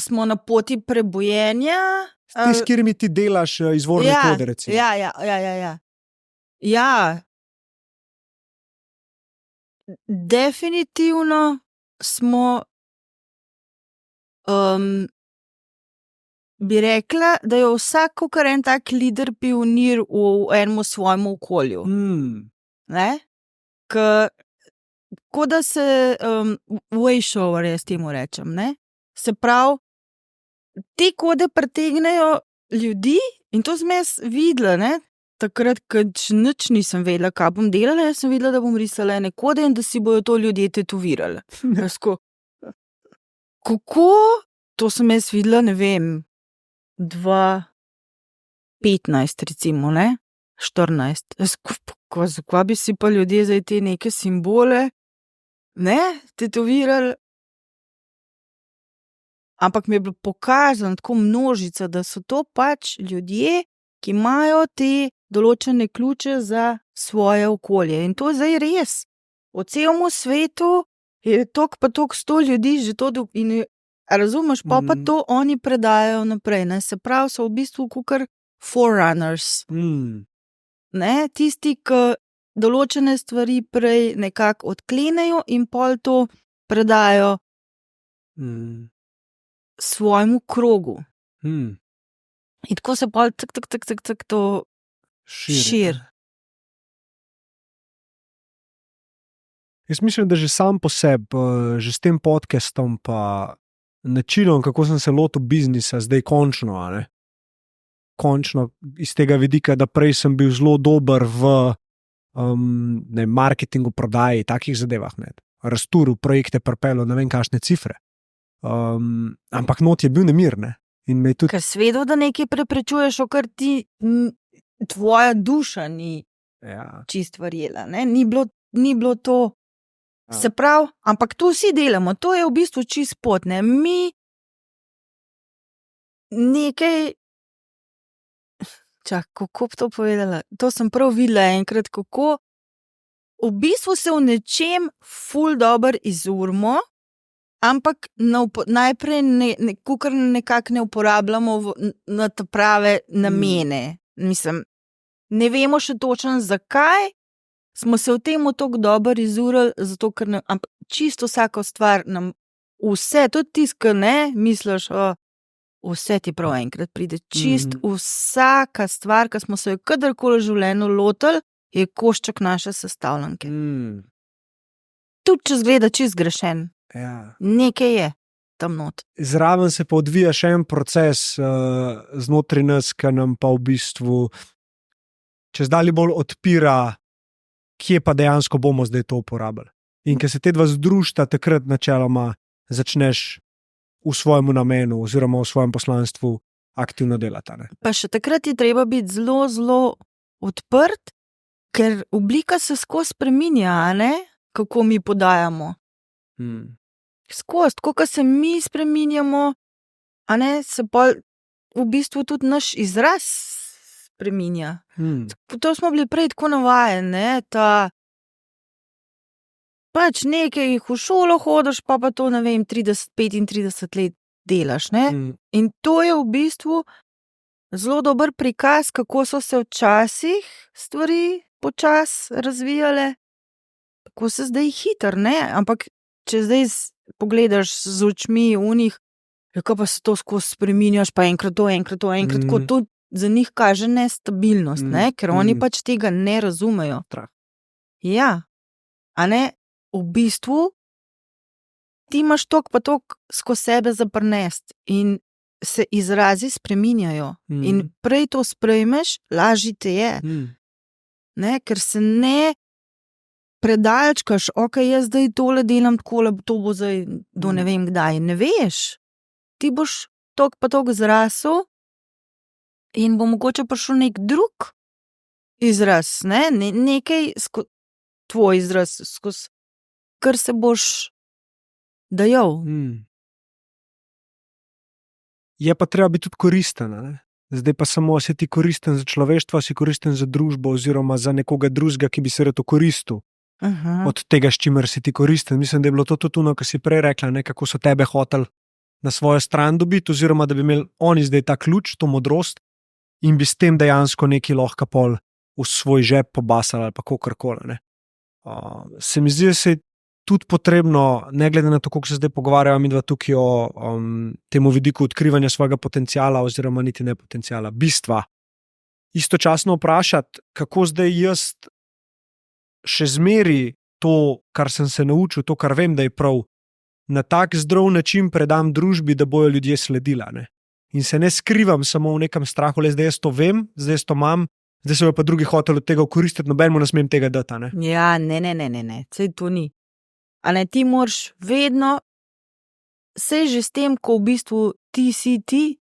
smo na poti prebojenja? Ti, s katerimi ti delaš izvorne kode, recimo. Ja. Ja. Definitivno smo bi rekla, da je vsak en tak lider pionir v enem svojem okolju. Ne? Tako da se wayshower, jaz temu rečem, ne? Se pravi, te kode pritegnejo ljudi in to sem jaz videla, ne? Takrat, ko nič nisem vedela, kaj bom delala, jaz sem videla, da bom risala ene kode in da si bojo to ljudje tetovirali. Kako? To sem jaz videla, ne vem, 2015 recimo, ne? 14. zakaj bi si pa ljudje zdaj te neke simbole, tetovirali. Ampak mi je bilo pokazano tako množica, da so to pač ljudje, ki imajo te določene ključe za svoje okolje. In to je zdaj res. Po celem svetu je toliko pa toliko 100 ljudi že to, razumeš, pa to oni predajajo naprej. Ne? Se pravi, so v bistvu kakor forerunners. Ne? Tisti, ki določene stvari prej nekako odklenejo in pol to predajo svojemu krogu. In tako se pol tak to širi. Jaz mislim, da že sam po sebi, že s tem podcastom pa načinom, kako sem se lotil biznisa, zdaj končno, a ne? Končno iz tega vidika, da prej sem bil zelo dober v marketingu, prodaji, takih zadevah, ne? Razturu, projekte pripelo, ne vem kakšne cifre. Ampak not je bil nemir, ne? In me je tudi... Ker svedo, da nekaj preprečuješ, o kar ti tvoja duša ni čist verjela, ne? Ni bilo to. Se pravi, ampak to vsi delamo, to je v bistvu čist pot, ne? Mi nekaj... kako bi to povedala? To sem prav videla enkrat, kako v bistvu se v nečem ful dobro izurimo, ampak najprej kakor nekako ne uporabljamo na te prave namene. Mislim, ne vemo še točno zakaj, smo se v tem tako dobro izurili, zato ker ampak čisto vsako stvar nam vse, tudi tiska, ne, misliš, vse ti prav enkrat pride. Čist vsaka stvar, ki smo se jo kadarkoli v življenju lotili, je košček naše sestavljanke. Tudi če zgleda čist grešen. Nekaj je tam not. Zraven se pa odvija še en proces znotraj nas, ki nam pa v bistvu čezdalje bolj odpira, kje pa dejansko bomo zdaj to uporabili. In ker se te dva združita, takrat načeloma začneš v svojem namenu oziroma v svojem poslanstvu aktivno delati. Ne? Pa še takrat je treba biti zelo, zelo odprt, ker oblika se skozi spreminja, ne? Kako mi podajamo. Skozi, tako kot se mi spreminjamo, a ne, se pa v bistvu tudi naš izraz spreminja. To smo bili prej tako navajeni, ne, pač nekaj v šolo hodiš, pa to, ne vem, 35 let delaš, ne. In to je v bistvu zelo dober prikaz, kako so se včasih stvari počasi razvijale, kako se zdaj hitro, ne, ampak če zdaj pogledaš z očmi unih, kako pa se to skozi spreminjaš, pa enkrat to, tako to za njih kaže nestabilnost, ne, ker oni pač tega ne razumejo. Ja, a ne, v bistvu ti imaš toliko pa toliko skozi sebe za prinesti in se izrazi spreminjajo. In prej to sprejmeš, lažje te je. Ne, ker se ne predalčkaš, jaz zdaj tole delam takole, to bo zdaj do ne vem kdaj. Ne veš. Ti boš toliko pa toliko zrasel in bo mogoče prišel nek drug izraz, ne, nekaj tvoj izraz, skozi kar se boš dajal. Je pa treba biti tudi koristen, ne? Zdaj pa samo si ti koristen za človeštvo, si koristen za družbo oziroma za nekoga drugega, ki bi se rad okoristil od tega, s čimer si ti koristen. Mislim, da je bilo to tudi ono, kar si prej rekla, ne, kako so tebe hoteli na svojo stran dobiti, oziroma da bi imeli oni zdaj ta ključ, to modrost in bi s tem dejansko neki lahko pol v svoj žep pobasali ali pa kakorkoli, ne. Se mi zdi, da se je tudi potrebno, ne glede na to, kako se zdaj pogovarjamo midva tukaj o temu vidiku odkrivanja svojega potenciala oziroma niti ne potenciala, bistva, istočasno vprašati, kako zdaj jaz še zmeri to, kar sem se naučil, to, kar vem, da je prav, na tak zdrav način predam družbi, da bojo ljudje sledila, ne. In se ne skrivam samo v nekem strahu, le zdaj jaz to vem, zdaj jaz to imam, zdaj se bo pa drugi hotel od tega okoristiti, nobenemu ne smem tega dati, ne. Ja, ne, saj to ni. A ne, ti moraš vedno, sej že s tem, ko v bistvu ti si ti,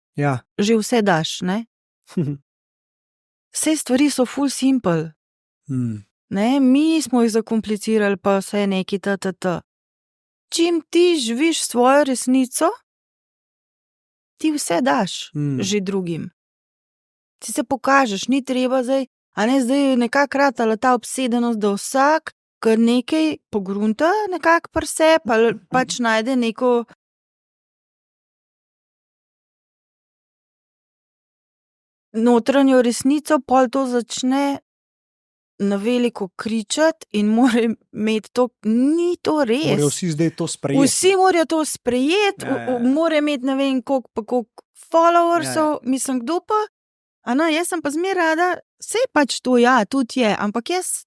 že vse daš, ne? Vse stvari so ful simple. Ne, mi smo jih zakomplicirali, pa vse neki t. Čim ti živiš svojo resnico, ti vse daš že drugim. Ti se pokažeš, ni treba zdaj, a ne zdaj nekako ratala ta obsedenost, da vsak kar nekaj pogrunta nekako pri sebi, ali pač najde neko notranjo resnico, pol to začne na veliko kričati in mora imeti to, ni to res. Morajo vsi zdaj to sprejeti. Vsi morajo to sprejeti, mora imeti ne vem koliko followersov, mislim, kdo pa, jaz sem pa zmeraj rada, sej pač to, ja, tudi je, ampak jaz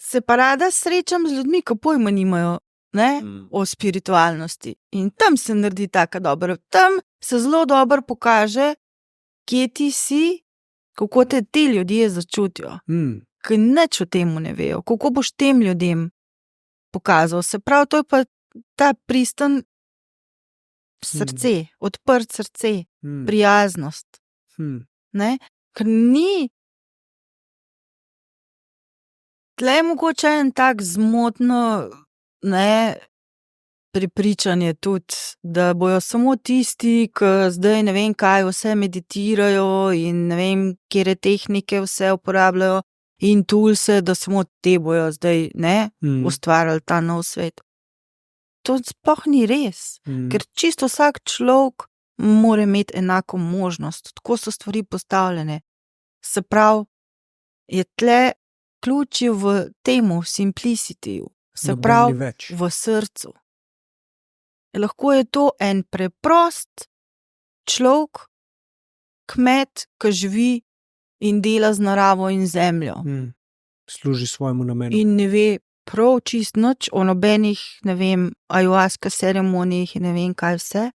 se pa rada srečam z ljudmi, ki pojma nimajo, ne, o spiritualnosti. In tam se naredi taka dobro, tam se zelo dobro pokaže, kje ti si, kako te ti ljudje začutijo, ki nič o tem ne vejo, kako boš tem ljudem pokazal. Se pravi, to je pa ta pristen srce, odprt srce, prijaznost. Ne? Ker ni tle je mogoče en tak zmotno, ne, prepričanje tudi, da bojo samo tisti, ki zdaj ne vem kaj vse meditirajo in ne vem, kere tehnike vse uporabljajo in toolse, da samo te bojo zdaj, ne, ustvarjali ta nov svet. To sploh ni res, ker čisto vsak človek mora imeti enako možnost, tako so stvari postavljene. Se pravi, je tle ključ v temu, v simplicityju, se pravi, v srcu. Lahko je to en preprost človek, kmet, ki živi in dela z naravo in zemljo. Služi svojemu namenu. In ne ve prav čist nič o nobenih, ne vem, ayahuasca ceremonijah in ne vem kaj vse,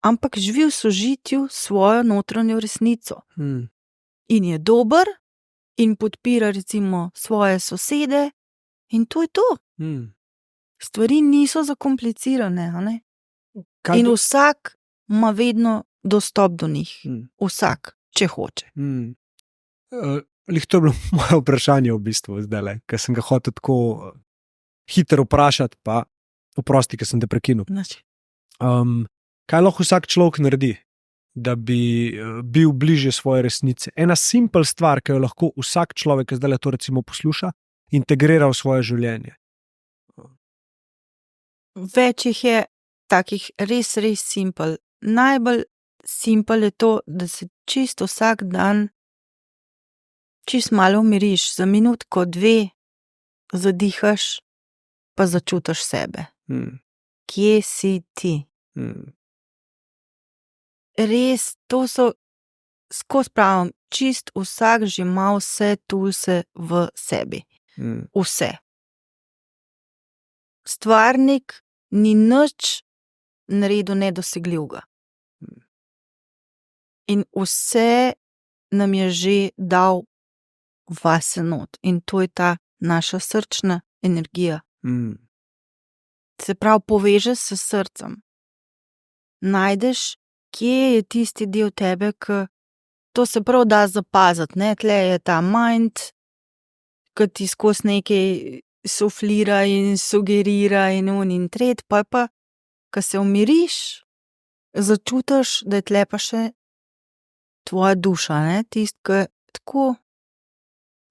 ampak živi v sožitju svojo notranjo resnico. In je dober in podpira recimo svoje sosede in to je to. Stvari niso zakomplicirane, a ne? In vsak ima vedno dostop do njih. Vsak, če hoče. Lih to je bilo moje vprašanje v bistvu zdajle, ker sem ga hotel tako hitro vprašati, pa oprosti, ker sem te prekinil. Kaj lahko vsak človek naredi, da bi bil bližje svoje resnice? Ena simpel stvar, ki jo lahko vsak človek, ki zdajle to recimo posluša, integrira v svoje življenje. Več jih je takih res simpel. Najbolj simpel je to, da se čisto vsak dan čisto malo umiriš, za minutko, 2 zadihaš, pa začutiš sebe. Kje si ti? Res, to so, skozi pravim, čist vsak že ima vse toolse v sebi. Vse. Stvarnik ni nič naredil nedosegljivega. In vse nam je že dal vase not. In to je ta naša srčna energija. Se pravi, povežeš se s srcem. Najdeš, kje je tisti del tebe, ki to se prav da zapaziti, ne? Tle je ta mind, ki ti skozi nekaj suflira in sugerira in tret, pa ko se umiriš, začutiš, da je tle pa še tvoja duša, ne? Tisti, ki tako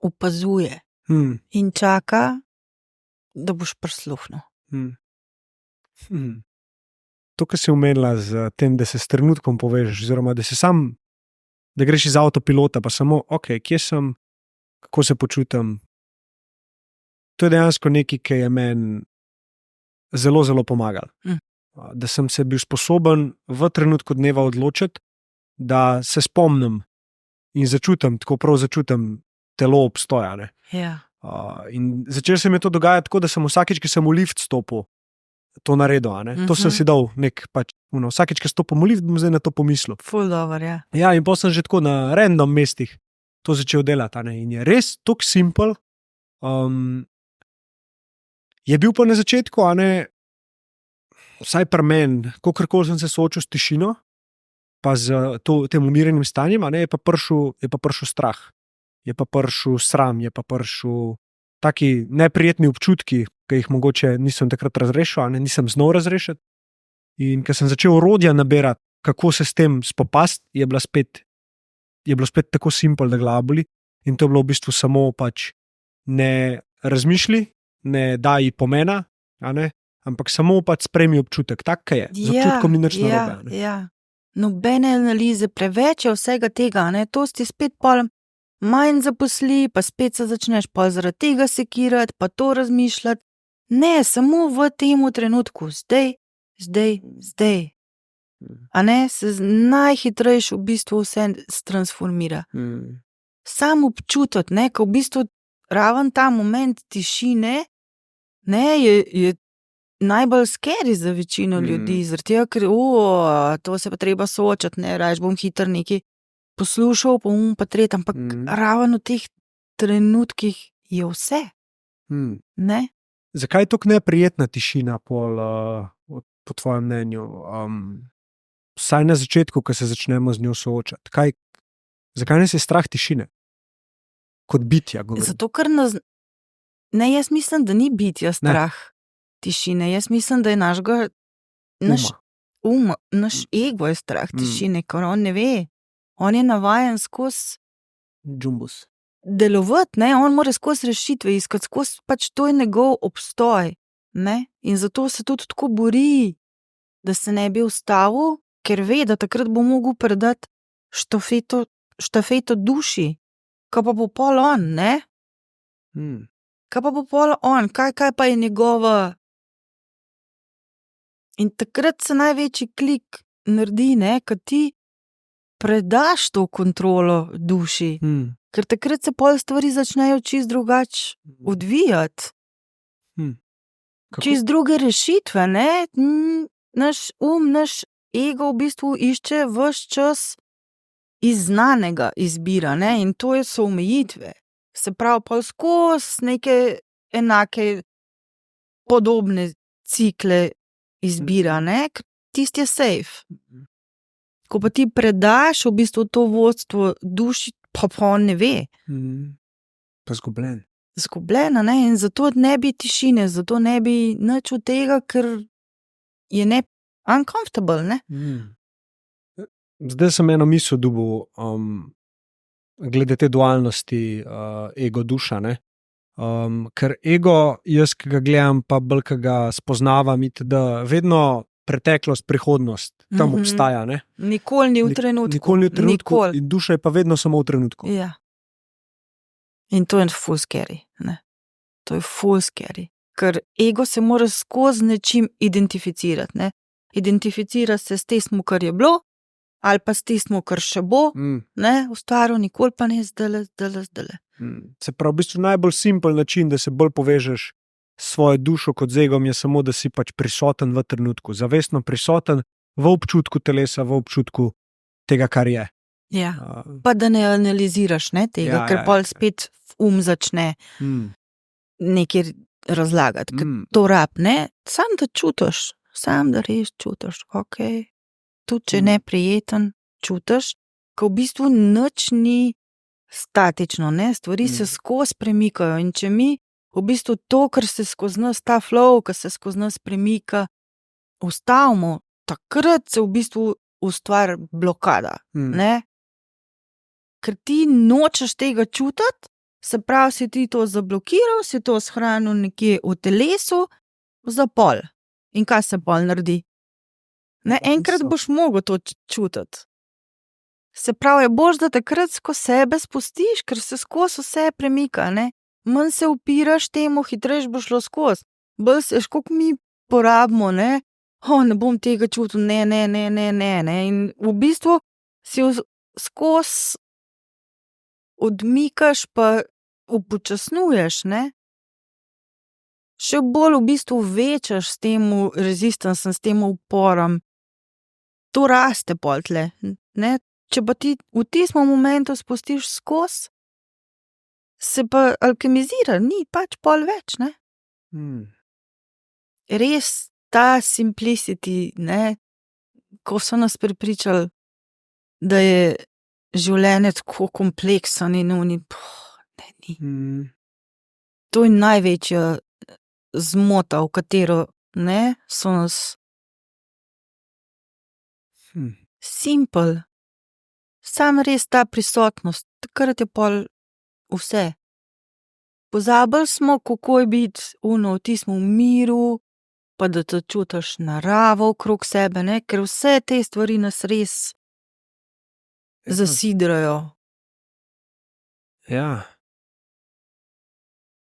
opazuje in čaka, da boš prisluhnil. To, kar si omenila z tem, da se s trenutkom povežeš, oziroma da greš iz avtopilota, pa samo, kje sem, kako se počutim. To je dejansko nekaj, ki je meni zelo, zelo pomagalo. Da sem se bil sposoben v trenutku dneva odločiti, da se spomnim in tako prav začutim telo obstoja. Ne? Ja. In začel se mi to dogajati tako, da sem vsakič, ki sem v lift stopil, to naredil. To sem si dal vsakič, ki stopim v lift, bom zdaj na to pomislil. Ful dober, ja. Ja, in potem sem že tako na random mestih to začel delati. In je res tako simpel. Je bil pa na začetku, vsaj pri meni, kakorkoli sem se soočil s tišino, pa z tem umirjenim stanjem, je pa prišel strah. je pa prišel sram, je pa prišel taki neprijetni občutki, ki jih mogoče nisem takrat razrešil, ne, nisem znal razrešiti. In ko sem začel orodja nabirati, kako se s tem spopasti, je bilo spet tako simpel, da glava boli. In to je bilo v bistvu samo pač ne razmišlji, ne daji pomena, a ne, ampak samo pač sprejmi občutek, tak je. Z občutkom ni nič narobe. Ja. Nobene analize, preveč je vsega tega, ne, to si spet pol manj zaposli, pa spet se začneš pol zaradi tega sekirati, pa to razmišljati. Ne, samo v tem trenutku, zdaj. A ne, se najhitrejše v bistvu vse transformira. Sam občutiti, ne, ko v bistvu raven ta moment tišine, ne, je najbolj scary za večino ljudi, zaradi tega, ker to se pa treba soočati, ne, rajš bom hitro nekaj poslušal, pa tret, ampak raven v teh trenutkih je vse. Ne? Zakaj je tako neprijetna tišina po tvojem mnenju? Vsaj na začetku, ko se začnemo z njo soočati. Zakaj nas je strah tišine? Kot bitja, govorim. Zato, ker ne, jaz mislim, da ni bitja strah tišine. Jaz mislim, da je naš ego je strah tišine, ker on ne ve. On je navajen skozi džumbus. Delovati, ne, on mora skozi rešitve iskati, skozi pač to je njegov obstoj, ne, in zato se tudi tako bori, da se ne bi ustavil, ker ve, da takrat bo mogel predati štafeto duši, kaj pa bo pol on, ne? Kaj pa bo pol on, kaj pa je njegova? In takrat se največji klik naredi, ne, kad ti predaš to kontrolo duši, ker takrat se pol stvari začnejo čist drugače odvijati. Čist druge rešitve, ne? Naš naš ego v bistvu išče ves čas iz znanega izbira, ne? In to so omejitve. Se pravi, pol skozi neke enake podobne cikle izbira, ne? Tisti je safe. Ko pa ti predaš v bistvu to vodstvo duši, pa on ne ve. Pa zgubljen. Zgubljena, ne? In zato ne bi tišine, zato ne bi nič od tega, ker je uncomfortable, ne? Zdaj sem eno misel dobil, glede te dualnosti ego-duša, ne? Ker ego, jaz, ki ga gledam, pa bolj, ki ga spoznavam, da vedno preteklost, prihodnost tam obstaja, ne? Nikoli ni v trenutku. Nikoli ni v trenutku. In duša je pa vedno samo v trenutku. Ja. In to je full scary, ne? To je full scary. Ker ego se mora skozi nečim identificirati, ne? Identificira se s tistim, kar je bilo, ali pa s tistim, kar še bo, ne? Ustvaril nikoli pa ne zdajle. Se pravi, v bistvu najbolj simpel način, da se bolj povežeš s svojo dušo kot z egom, je samo, da si pač prisoten v trenutku, zavestno prisoten v občutku telesa, v občutku tega, kar je. Ja, pa da ne analiziraš, ne, tega, ker pol spet začne nekaj razlagati, ker to rab, ne, sam da čutiš, sam da res čutiš, ok, tudi če neprijeten čutiš, ko v bistvu nič ni statično, ne, stvari se skozi premikajo in če mi v bistvu to, kar se skozi nas, ta flow, kar se skozi nas premika, ustavimo, takrat se v bistvu ustvari blokada, ne? Ker ti nočeš tega čutiti, se pravi, si ti to zablokiral, si to shranil nekje v telesu, za pol. In kaj se pol naredi? Ne, enkrat boš mogel to čutiti. Se pravi, je boljše, da takrat skozi sebe spustiš, ker se skozi vse premika, ne? Manj se upiraš temu, hitrejš bo šlo skozi. Bolj se, koliko mi porabimo, ne? Ne bom tega čutil, ne. In v bistvu si skozi odmikaš pa upočasnjuješ, ne? Še bolj v bistvu večaš s tem rezistancem, s tem uporom. To raste pol tle, ne? Če pa ti v tistem momentu spustiš skozi, se pa alkemizira, ni pač pol več, ne? Res ta simplicity, ne? Ko so nas prepričali, da je življenje tako kompleksen in oni, ne, ni. Mm. To je največja zmota, v katero, ne, so nas simpel. Sam res ta prisotnost, takrat je pol vse. Pozabili smo, kako je biti v tistem miru, pa da te čutiš naravo okrog sebe, ne, ker vse te stvari nas res zasidrajo. Ja.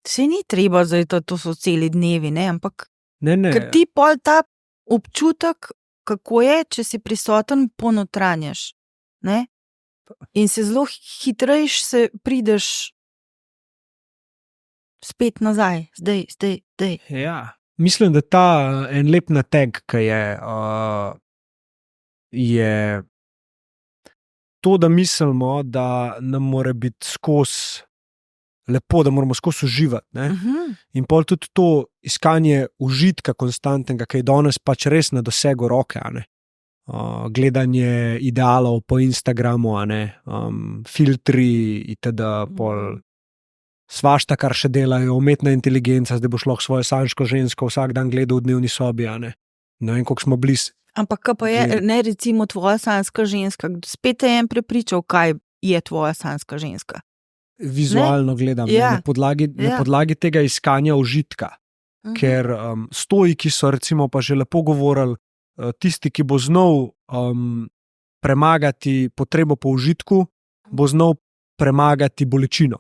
Se ni treba, zdaj to so celi dnevi, ne, ampak Ne. ker ti pol ta občutek, kako je, če si prisoten, ponotranjaš, ne? In se zelo hitrejš se prideš spet nazaj, zdaj. Ja. Mislim, da ta en lep nateg, ki je to, da mislimo, da nam mora biti skozi lepo, da moramo skozi uživati. Ne? In pol tudi to iskanje užitka konstantnega, ki je danes pač res na dosegu roke, a ne? Gledanje idealov po Instagramu, a ne? Filtri itd. Pol svašta, kar še delajo, umetna inteligenca, zdaj boš lahko svojo sanjsko žensko vsak dan gledal v dnevni sobi, a ne? Ne vem, koliko smo blizu. Ampak kaj pa je, ne, recimo tvoja sanjska ženska, spet te je en prepričal, kaj je tvoja sanjska ženska. Vizualno gledam, Ja. na podlagi tega iskanja užitka. Ker stoiki so recimo pa že lepo govorili, tisti, ki bo znal premagati potrebo po užitku, bo znal premagati bolečino.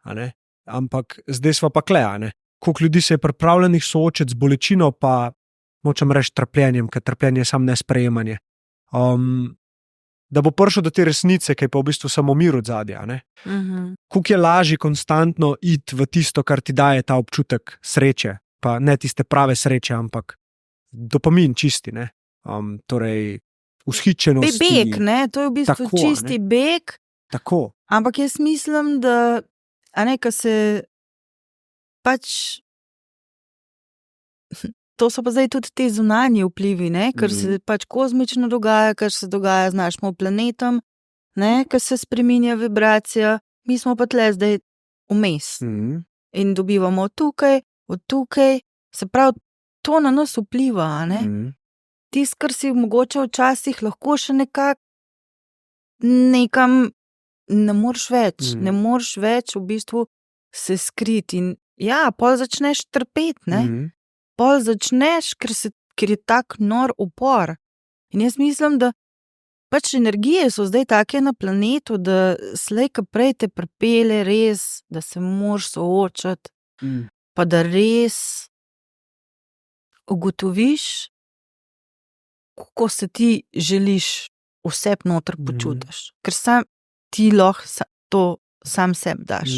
A ne? Ampak zdaj smo pa kle, a ne? Koliko ljudi se je pripravljenih soočiti z bolečino, pa močem reči trpljenjem, ker trpljenje je samo nesprejemanje. Da bo prišel do te resnice, ki je pa v bistvu samo mir od zadja. Koliko je lažje konstantno iti v tisto, kar ti daje ta občutek sreče, pa ne tiste prave sreče, ampak dopamin čisti, ne? Torej vzhičenosti. Beg, ne, to je v bistvu Tako, čisti beg, Tako. ampak jaz mislim, da, a ne, ko se pač, to so pa zdaj tudi te zunanji vplivi, ne, ker se pač kozmično dogaja, kar se dogaja z našim planetom, ne, ker se spreminja vibracija, mi smo pa tle zdaj vmes in dobivamo od tukaj, se pravi, to na nas vpliva, a ne. Tisto, kar si mogoče včasih lahko še nekam ne moreš več v bistvu se skriti in ja, pol začneš trpeti, ne. Pol začneš, ker je tak nor upor. In jaz mislim, da pač energije so zdaj take na planetu, da slej ko prej te pripelje res, da se moraš soočati, pa da res ugotoviš, kako se ti želiš vse noter počutiš. Ker sam ti lahko to sam sebi daš.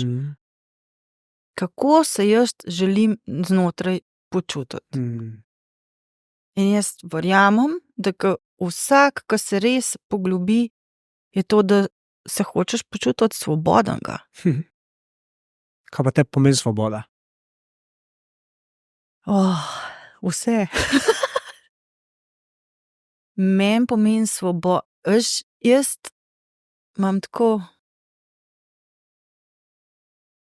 Kako se jaz želim znotraj počutiti. In jaz verjamem, da vsak, ki se res poglobi, je to, da se hočeš počutiti svobodnega. Kaj pa te pomeni svoboda? Vse. Meni pomeni svoboda. Veš, jaz imam tako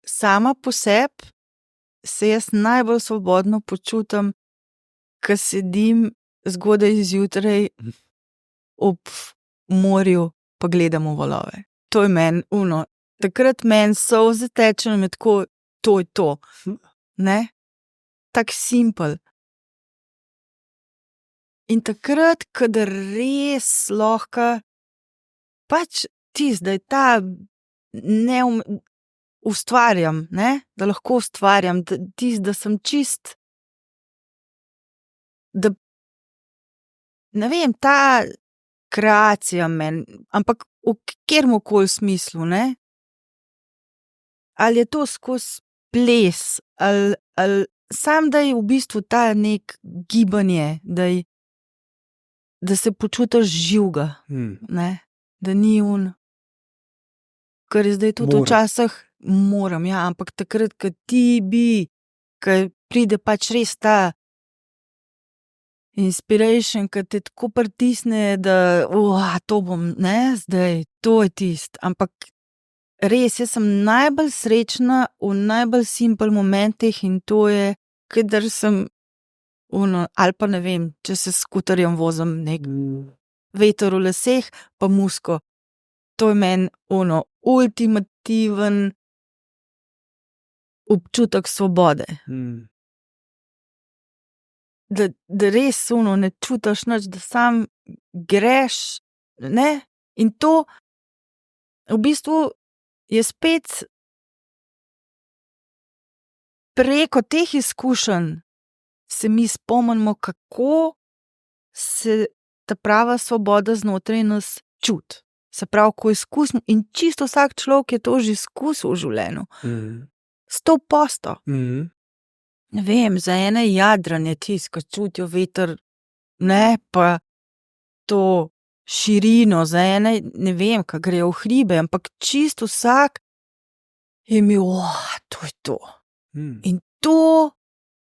sama po sebi, se jaz najbolj svobodno počutim, ko sedim zgodaj zjutraj ob morju pa gledam v valove. To je meni takrat meni solze tečejo in tako, to je to. Ne? Tak simpel. In takrat, kadar res lahko pač da je ta ustvarjam, ne? Da lahko ustvarjam, da sem čist, da ne vem, ta kreacija meni, ampak v kateremkoli smislu, ne? Ali je to skozi ples, ali sam, da je v bistvu ta nek gibanje, da se počutiš živega, ne? Da ni kar je zdaj tudi včasih moram, ja, ampak takrat, ko pride pač res ta inspiration, ki te tako pritisne, da to bom, ne, zdaj, to je tist. Ampak res, jaz sem najbolj srečna v najbolj simpel momentih in to je, kadar sem ali pa ne vem, če se s skuterjem vozim nek veter v laseh, pa musko. To je meni ultimativen občutek svobode. Da res ne čutiš nič, da sam greš, ne? In to v bistvu je spet preko teh izkušenj se mi spomnimo, kako se ta prava svoboda znotraj nas čuti. Se pravi, ko izkusimo, in čisto vsak človek je to že izkusil v življenju. 100%. Ne vem, za ene jadranje tisto, ko čutijo veter, ne, pa to širino, za ene, ne vem, ko grejo v hribe, ampak čisto vsak je imel, to je to. In to,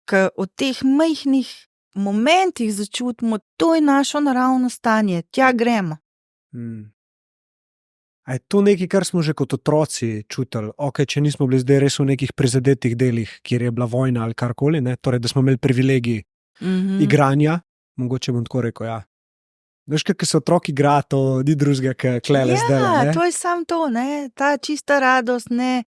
ko v teh majhnih momentih začutimo, to je naše naravno stanje, tja gremo. A je to nekaj, kar smo že kot otroci čutili? Ok, če nismo bili zdaj res v nekih prizadetih delih, kjer je bila vojna ali karkoli, ne? Torej, da smo imeli privilegij igranja, mogoče bom tako rekel, ja. Veš, kako se otroki igra, to ni drugega, kot klele zdaj. Ja, to je samo to, ne, ta čista radost, ne,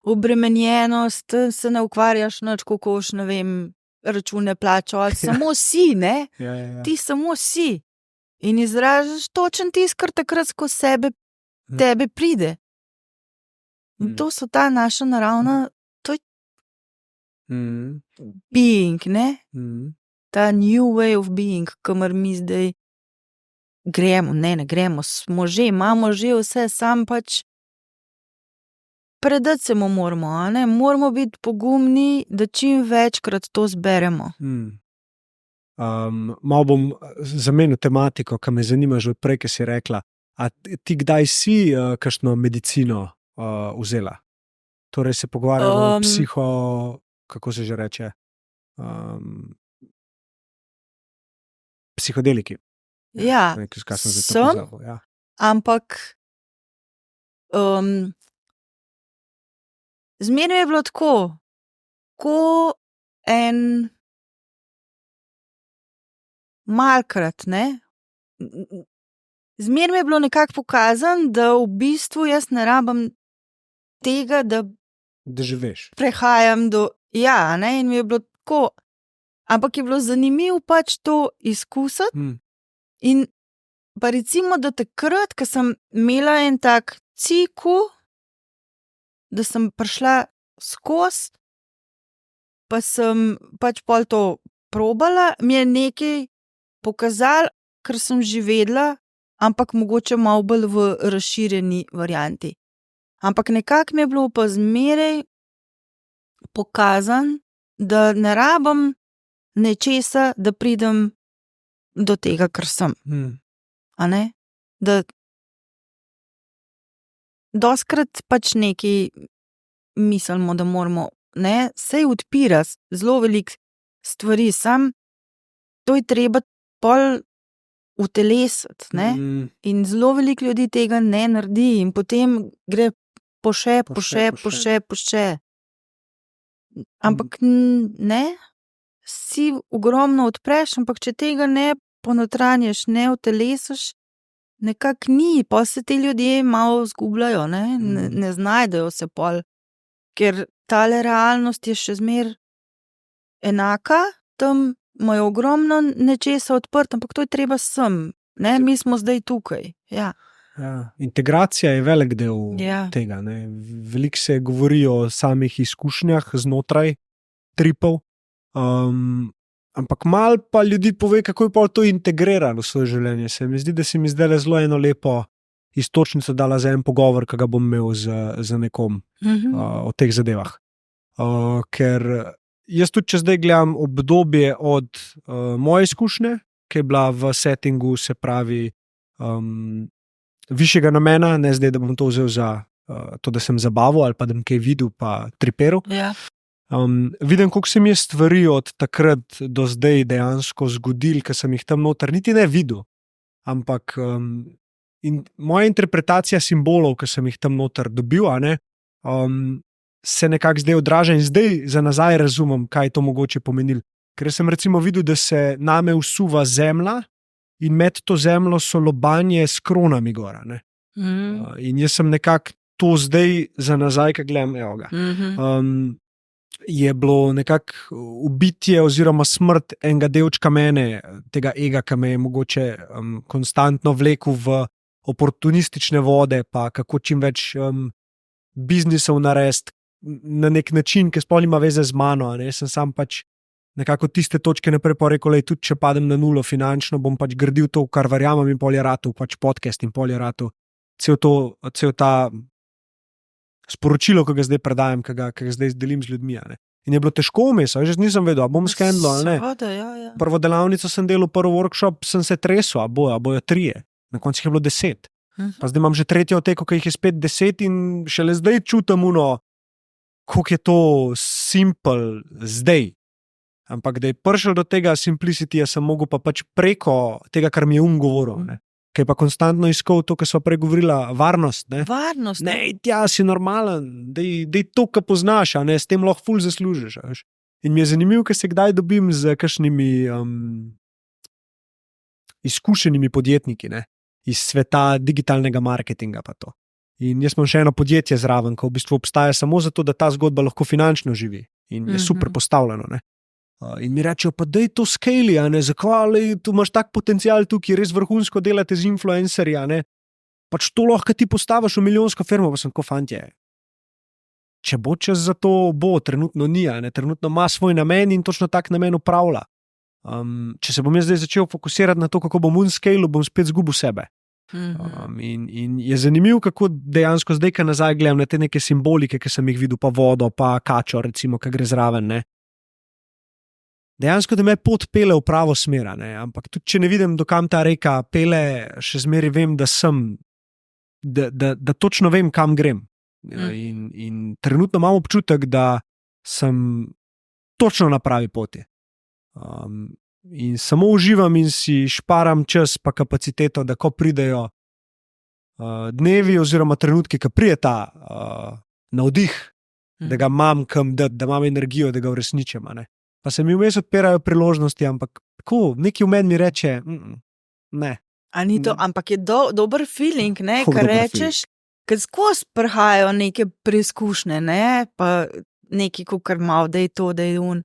obremenjenost, se ne ukvarjaš nič, kako boš, ne vem, račune plačal, samo si, ne, ti samo si. In izražaš točen tisto, kar takrat skozi sebe tebe pride. In to so ta naša naravna, to je being, ne? Ta new way of being, kamor mi zdaj gremo, ne gremo, smo že, imamo že vse, sam pač predati se mu moramo, a ne? Moramo biti pogumni, da čim večkrat to zberemo. Malo bom zamenil tematiko, ki me zanima že odprej, ki si rekla. A ti kdaj si kakšno medicino vzela? Torej se pogovarjamo o kako se že reče? Psihodeliki. Ja, sem, ampak zmeraj je bilo tako, ko en malkrat, ne? Zmeraj mi je bilo nekako pokazano, da v bistvu jaz ne rabim tega, da živiš. Prehajam do, ja, ne, in mi je bilo tako, ampak je bilo zanimivo pač to izkusiti. In pa recimo, da takrat, ko sem imela en tak cikel, da sem prišla skozi, pa sem pač pol to probala, mi je nekaj pokazalo, kar sem že vedela, ampak mogoče malo bolj v razširjeni varianti. Ampak nekako mi je bilo pa zmeraj pokazano, da ne rabim nečesa, da pridem do tega, kar sem. A ne? Da dostikrat pač nekaj mislimo, da moramo, ne, sej odpira zelo veliko stvari, sam to je treba pol utelesiti, ne? In zelo veliko ljudi tega ne naredi in potem gre po še. Ampak ne, si ogromno odpreš, ampak če tega ne ponotranjiš, ne utelesiš, nekako ni, pa se ti ljudje malo zgubljajo, ne znajdejo se pol, ker tale realnost je še zmer enaka, tam imajo ogromno nečesa odprt, ampak to je treba sem, ne, mi smo zdaj tukaj, ja. Ja, integracija je velik del tega, ne. Veliko se govori o samih izkušnjah znotraj tripov, ampak malo pa ljudi pove, kako je pa to integrirano v svoje življenje. Se mi zdi, da si mi zdaj zelo eno lepo iztočnico dala za en pogovor, ki ga bom imel z nekom o teh zadevah. Ker jaz tudi, če zdaj gledam obdobje od moje izkušnje, ki je bila v settingu, se pravi, višjega namena, ne zdaj, da bom to vzel za to, da sem zabaval ali pa da bom kaj videl pa triperal. Ja. Vidim, koliko se mi je stvari od takrat do zdaj dejansko zgodil, ker sem jih tam noter niti ne videl. Ampak moja interpretacija simbolov, ki sem jih tam noter dobil, se nekako zdaj odraža in zdaj za nazaj razumem, kaj je to mogoče pomenilo. Ker sem recimo videl, da se name usuva zemlja in med to zemljo so lobanje s kronami gora. In jaz sem nekako to zdaj za nazaj, kaj gledam, evo ga. Je bilo nekako ubitje oziroma smrt enega delčka mene, tega ega, ki me je mogoče konstantno vlekel v oportunistične vode, pa kako čim več biznisov narediti na nek način, ki sploh nima veze z mano. Jaz sem sam pač nekako tiste točke naprej pa rekel, tudi če padem na nulo finančno, bom pač gradil to, kar verjamem, in pol je ratal, pač podcast in pol je ratal. Cel ta sporočilo, ki ga zdaj predajam, ki ga zdaj delim z ljudmi. In je bilo težko vmes, jaz nisem vedel, a bom skendlo ali ne. Ja. Prvo delavnico sem delal, prvi workshop sem se tresel, a bojo 3. Na koncu jih je bilo 10. Pa zdaj imam že 3. oteko, ki jih je spet 10 in šele zdaj čutim koliko je to simple zdaj. Ampak da je prišel do tega simplicityja, sem mogel pa pač preko tega, kar mi je govoril. Ki je pa konstantno iskal to, kar sva pregovorila, varnost. Varnost. Ne, tja si normalen, dej to, kar poznaš, s tem lahko ful zaslužiš. In mi je zanimivo, ker se kdaj dobim z kakšnimi izkušenimi podjetniki, iz sveta digitalnega marketinga pa to. In jaz imam še eno podjetje zraven, ko v bistvu obstaja samo zato, da ta zgodba lahko finančno živi. In je super postavljeno. In mi rečejo, pa daj to scale, zakaj, tu imaš tak potencial tukaj, res vrhunsko delate z influencerji, pač to lahko ti postaviš v milijonsko firmo, pa sem ko fantje. Če bo čas za to, trenutno ni, trenutno ima svoj namen in točno tak namen upravlja. Če se bom jaz zdaj začel fokusirati na to, kako bom unscale, bom spet zgubil sebe. In je zanimivo, kako dejansko zdaj, ko nazaj gledam na te neke simbolike, ki sem jih videl, pa vodo, pa kačo, recimo, ki gre zraven, dejansko, da me pot pele v pravo smer, ampak tudi, če ne vidim, dokam ta reka pele, še zmeraj vem, da sem, da točno vem, kam grem. In trenutno imam občutek, da sem točno na pravi poti. In samo uživam in si šparam čas pa kapaciteto, da ko pridejo dnevi oziroma trenutki, ko pride ta navdih, da ga imam kam dati, da imam energijo, da ga uresničim. Pa se mi vmes odpirajo priložnosti, ampak tako, neki v meni mi reče, ne. A ni to, ampak je dober feeling, kar rečeš, ker skozi prihajajo neke preizkušnje, pa neki, kar malo, da je to, da je un.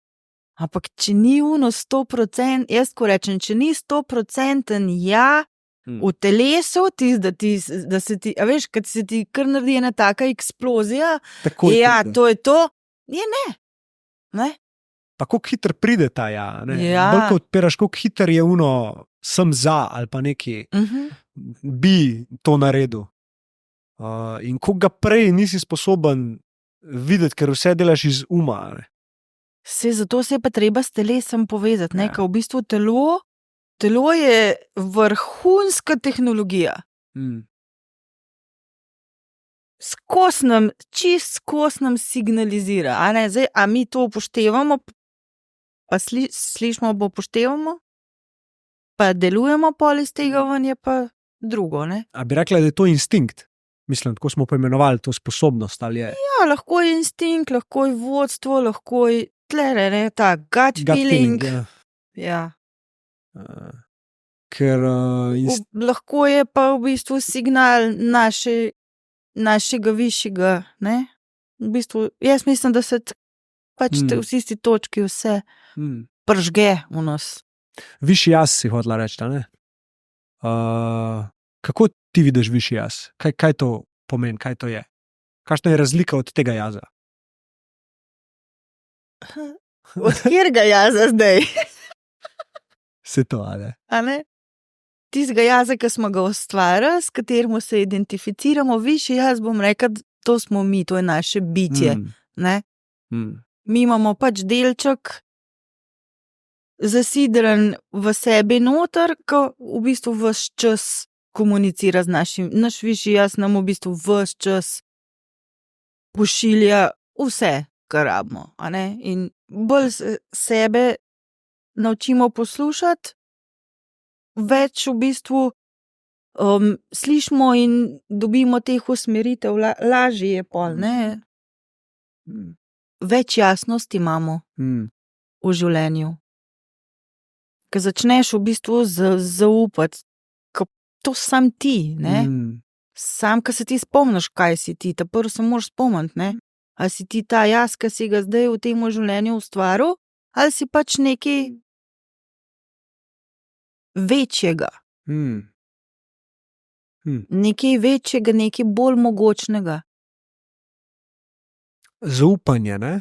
Ampak če ni 100%, jaz ko rečem, če ni 100% v telesu, da se ti, a veš, kad se ti kar naredi ena taka eksplozija, tako to je to, je ne. Pa koliko hitro pride ta bolj ko odpiraš, koliko hitro je sem za ali pa neki bi to naredil. In koliko ga prej nisi sposoben videti, ker vse delaš iz uma. Zato se je pa treba s telesom povezati, ker v bistvu telo je vrhunska tehnologija. Skos nam signalizira. Zdaj, a mi to upoštevamo, pa slišimo, bo upoštevamo, pa delujemo pol iz tega, je pa drugo. A bi rekla, da je to instinkt? Mislim, tako smo poimenovali to sposobnost, ali je? Ja, lahko je instinkt, lahko je vodstvo, lahko je ta gut feeling. Ja. Ker lahko je pa v bistvu signal našega višjega, V bistvu, jaz mislim, da se pač v isti točki vse pržge v nas. Višji jaz si hotela reči, ne? Kako ti vidiš višji jaz? Kaj to pomeni, kaj to je? Kakšna je razlika od tega jaza? Od kjerega jaza zdaj? Se to, ali? A ne? Tistega jaza, ki smo ga ustvarili, s katerim se identificiramo, višji jaz bom rekel, to smo mi, to je naše bitje. Mi imamo pač delček zasidran v sebi noter, ko v bistvu ves čas komunicira z naš višji jaz nam v bistvu ves čas pošilja vse, kar rabimo, a ne? In bolj sebe naučimo poslušati, več v bistvu slišimo in dobimo teh usmeritev, lažje je pol, ne? Več jasnosti imamo v življenju. Ker začneš v bistvu zaupati, to sam ti, ne? Sam, ko se ti spomniš, kaj si ti, ta prvo se moraš spomniti, ne? Ali si ti ta jaz, ki si ga zdaj v tem življenju ustvaril, ali si pač nekaj večjega. Nekaj večjega, nekaj bolj mogočnega. Zaupanje, ne?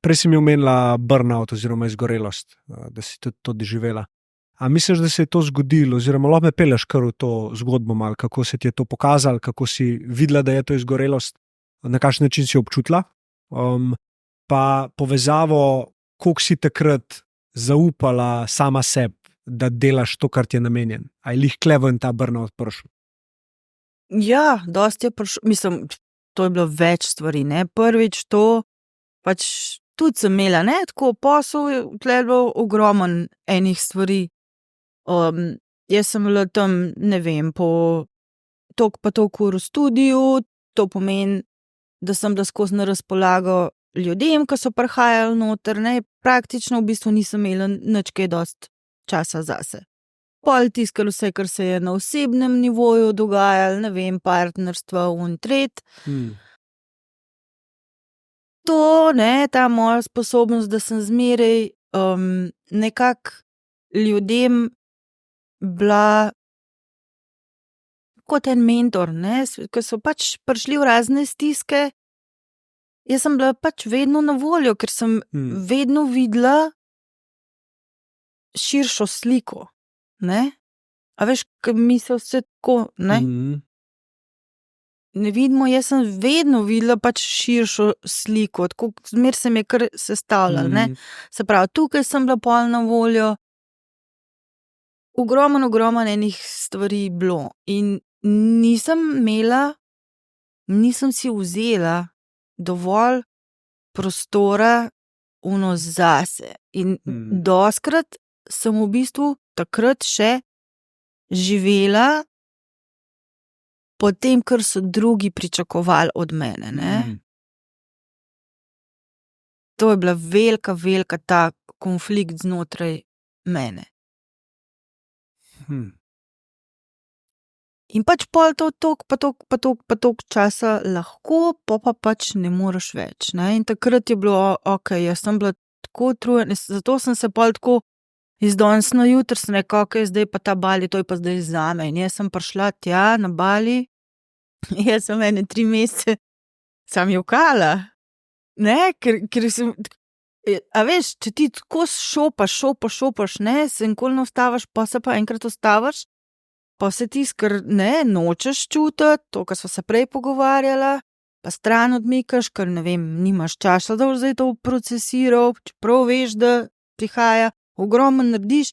Prej si mi omenila burnout oziroma izgorelost, da si tudi to doživela. A misliš, da se je to zgodilo, oziroma lahko me pelješ kar v to zgodbo malo, kako se ti je to pokazalo, kako si videla, da je to izgorelost, na kakšen način si občutila, pa povezavo, koliko si takrat zaupala sama sebi, da delaš to, kar ti je namenjen. A je lih kleven ta burnout prišel? Ja, dosti je prišel, mislim, to je bilo več stvari, ne, prvič to, pač tudi sem imela, ne, tako posel, tle je bilo ogromen enih stvari. Jaz sem bila tam, ne vem, po toliko pa toliko ur v studiu, to pomeni, da sem bila skozi na razpolago ljudem, ki so prihajali noter, ne, praktično v bistvu nisem imela nič kaj dosti časa zase. Pol tiskalo vse, kar se je na osebnem nivoju dogajalo, ne vem, partnerstva in tret. To, ne, ta moja sposobnost, da sem zmeraj nekako ljudem bila kot en mentor, ne, ko so pač prišli v razne stiske, jaz sem bila pač vedno na voljo, ker sem vedno videla širšo sliko, ne. A veš, ko mi se vse tako, ne, ne vidimo, jaz sem vedno videla pač širšo sliko, tako zmer se mi je kar sestavljalo, ne. Se pravi, tukaj sem bila pol na voljo, ogromno enih stvari bilo in nisem si vzela dovolj prostora zase in dostikrat sem v bistvu takrat še živela po tem, kar so drugi pričakovali od mene, ne. To je bila velika ta konflikt znotraj mene. In pač pol to toliko časa lahko, pa pač ne moreš več, ne, in takrat je bilo okej, jaz sem bila tako utrujena, zato sem se pol tako iz danes na jutri sem rekla, okej, zdaj pa ta Bali, to je pa zdaj zame, in jaz sem prišla tja na Bali, jaz sem ene 3 mesece sam jokala, ne, ker sem, a veš, če ti tako šopaš, ne, se nikoli ne ustaviš, pa se pa enkrat ustaviš, pa vse tisto, kar ne, nočeš čutiti, to, kar sva se prej pogovarjala, pa stran odmikaš, ker ne vem, nimaš časa, da boš zdaj to procesiral, čeprav veš, da prihaja, ogromno narediš,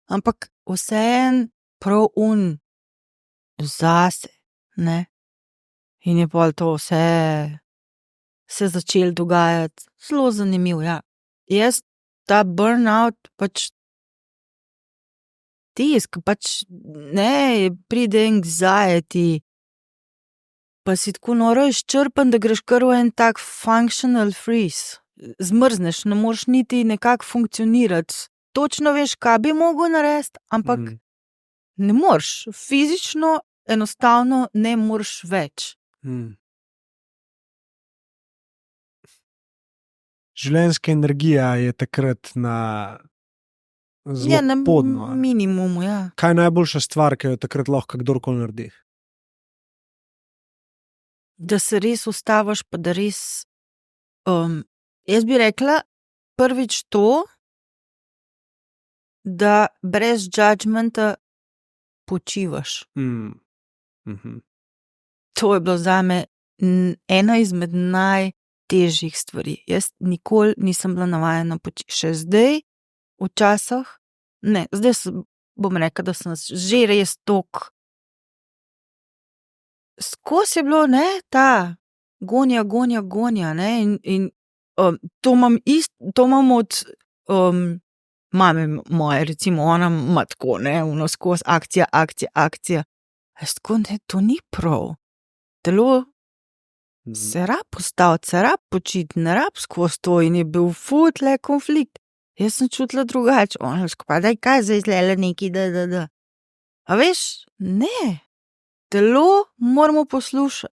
ampak vseeno prav zase, ne. In je pol to vse se začelo dogajati, zelo zanimivo, ja. Jaz ta burnout pač tisk, pač ne, pride anxiety, pa si tako noro izčrpan, da greš kar v en tak functional freeze. Zmrzneš, ne moreš niti nekako funkcionirati. Točno veš, kaj bi mogel narediti, ampak ne moreš, fizično enostavno ne moreš več. Življenjska energija je takrat na zelo podno. Minimumu, ja. Kaj je najboljša stvar, ki jo takrat lahko kdorkoli naredi? Da se res ustaviš, pa da res, jaz bi rekla, prvič to, da brez judgmenta počivaš. To je bilo zame ena izmed najtežjih stvari. Jaz nikoli nisem bila navajena še zdaj, včasih, ne, zdaj bom rekla, da sem že res toliko. Skozi je bilo, ne, ta gonja, ne, in to imam od mame moje, recimo, ona ima tako, ne, skozi akcija. Jaz tako, ne, to ni prav. Telo se rab postaviti, se rab počiti, ne rab skozi to in je bil ful tle konflikt. Jaz sem čutila drugače, ona skupaj, daj kaj zdaj zlele neki, da. A veš, ne, telo moramo poslušati,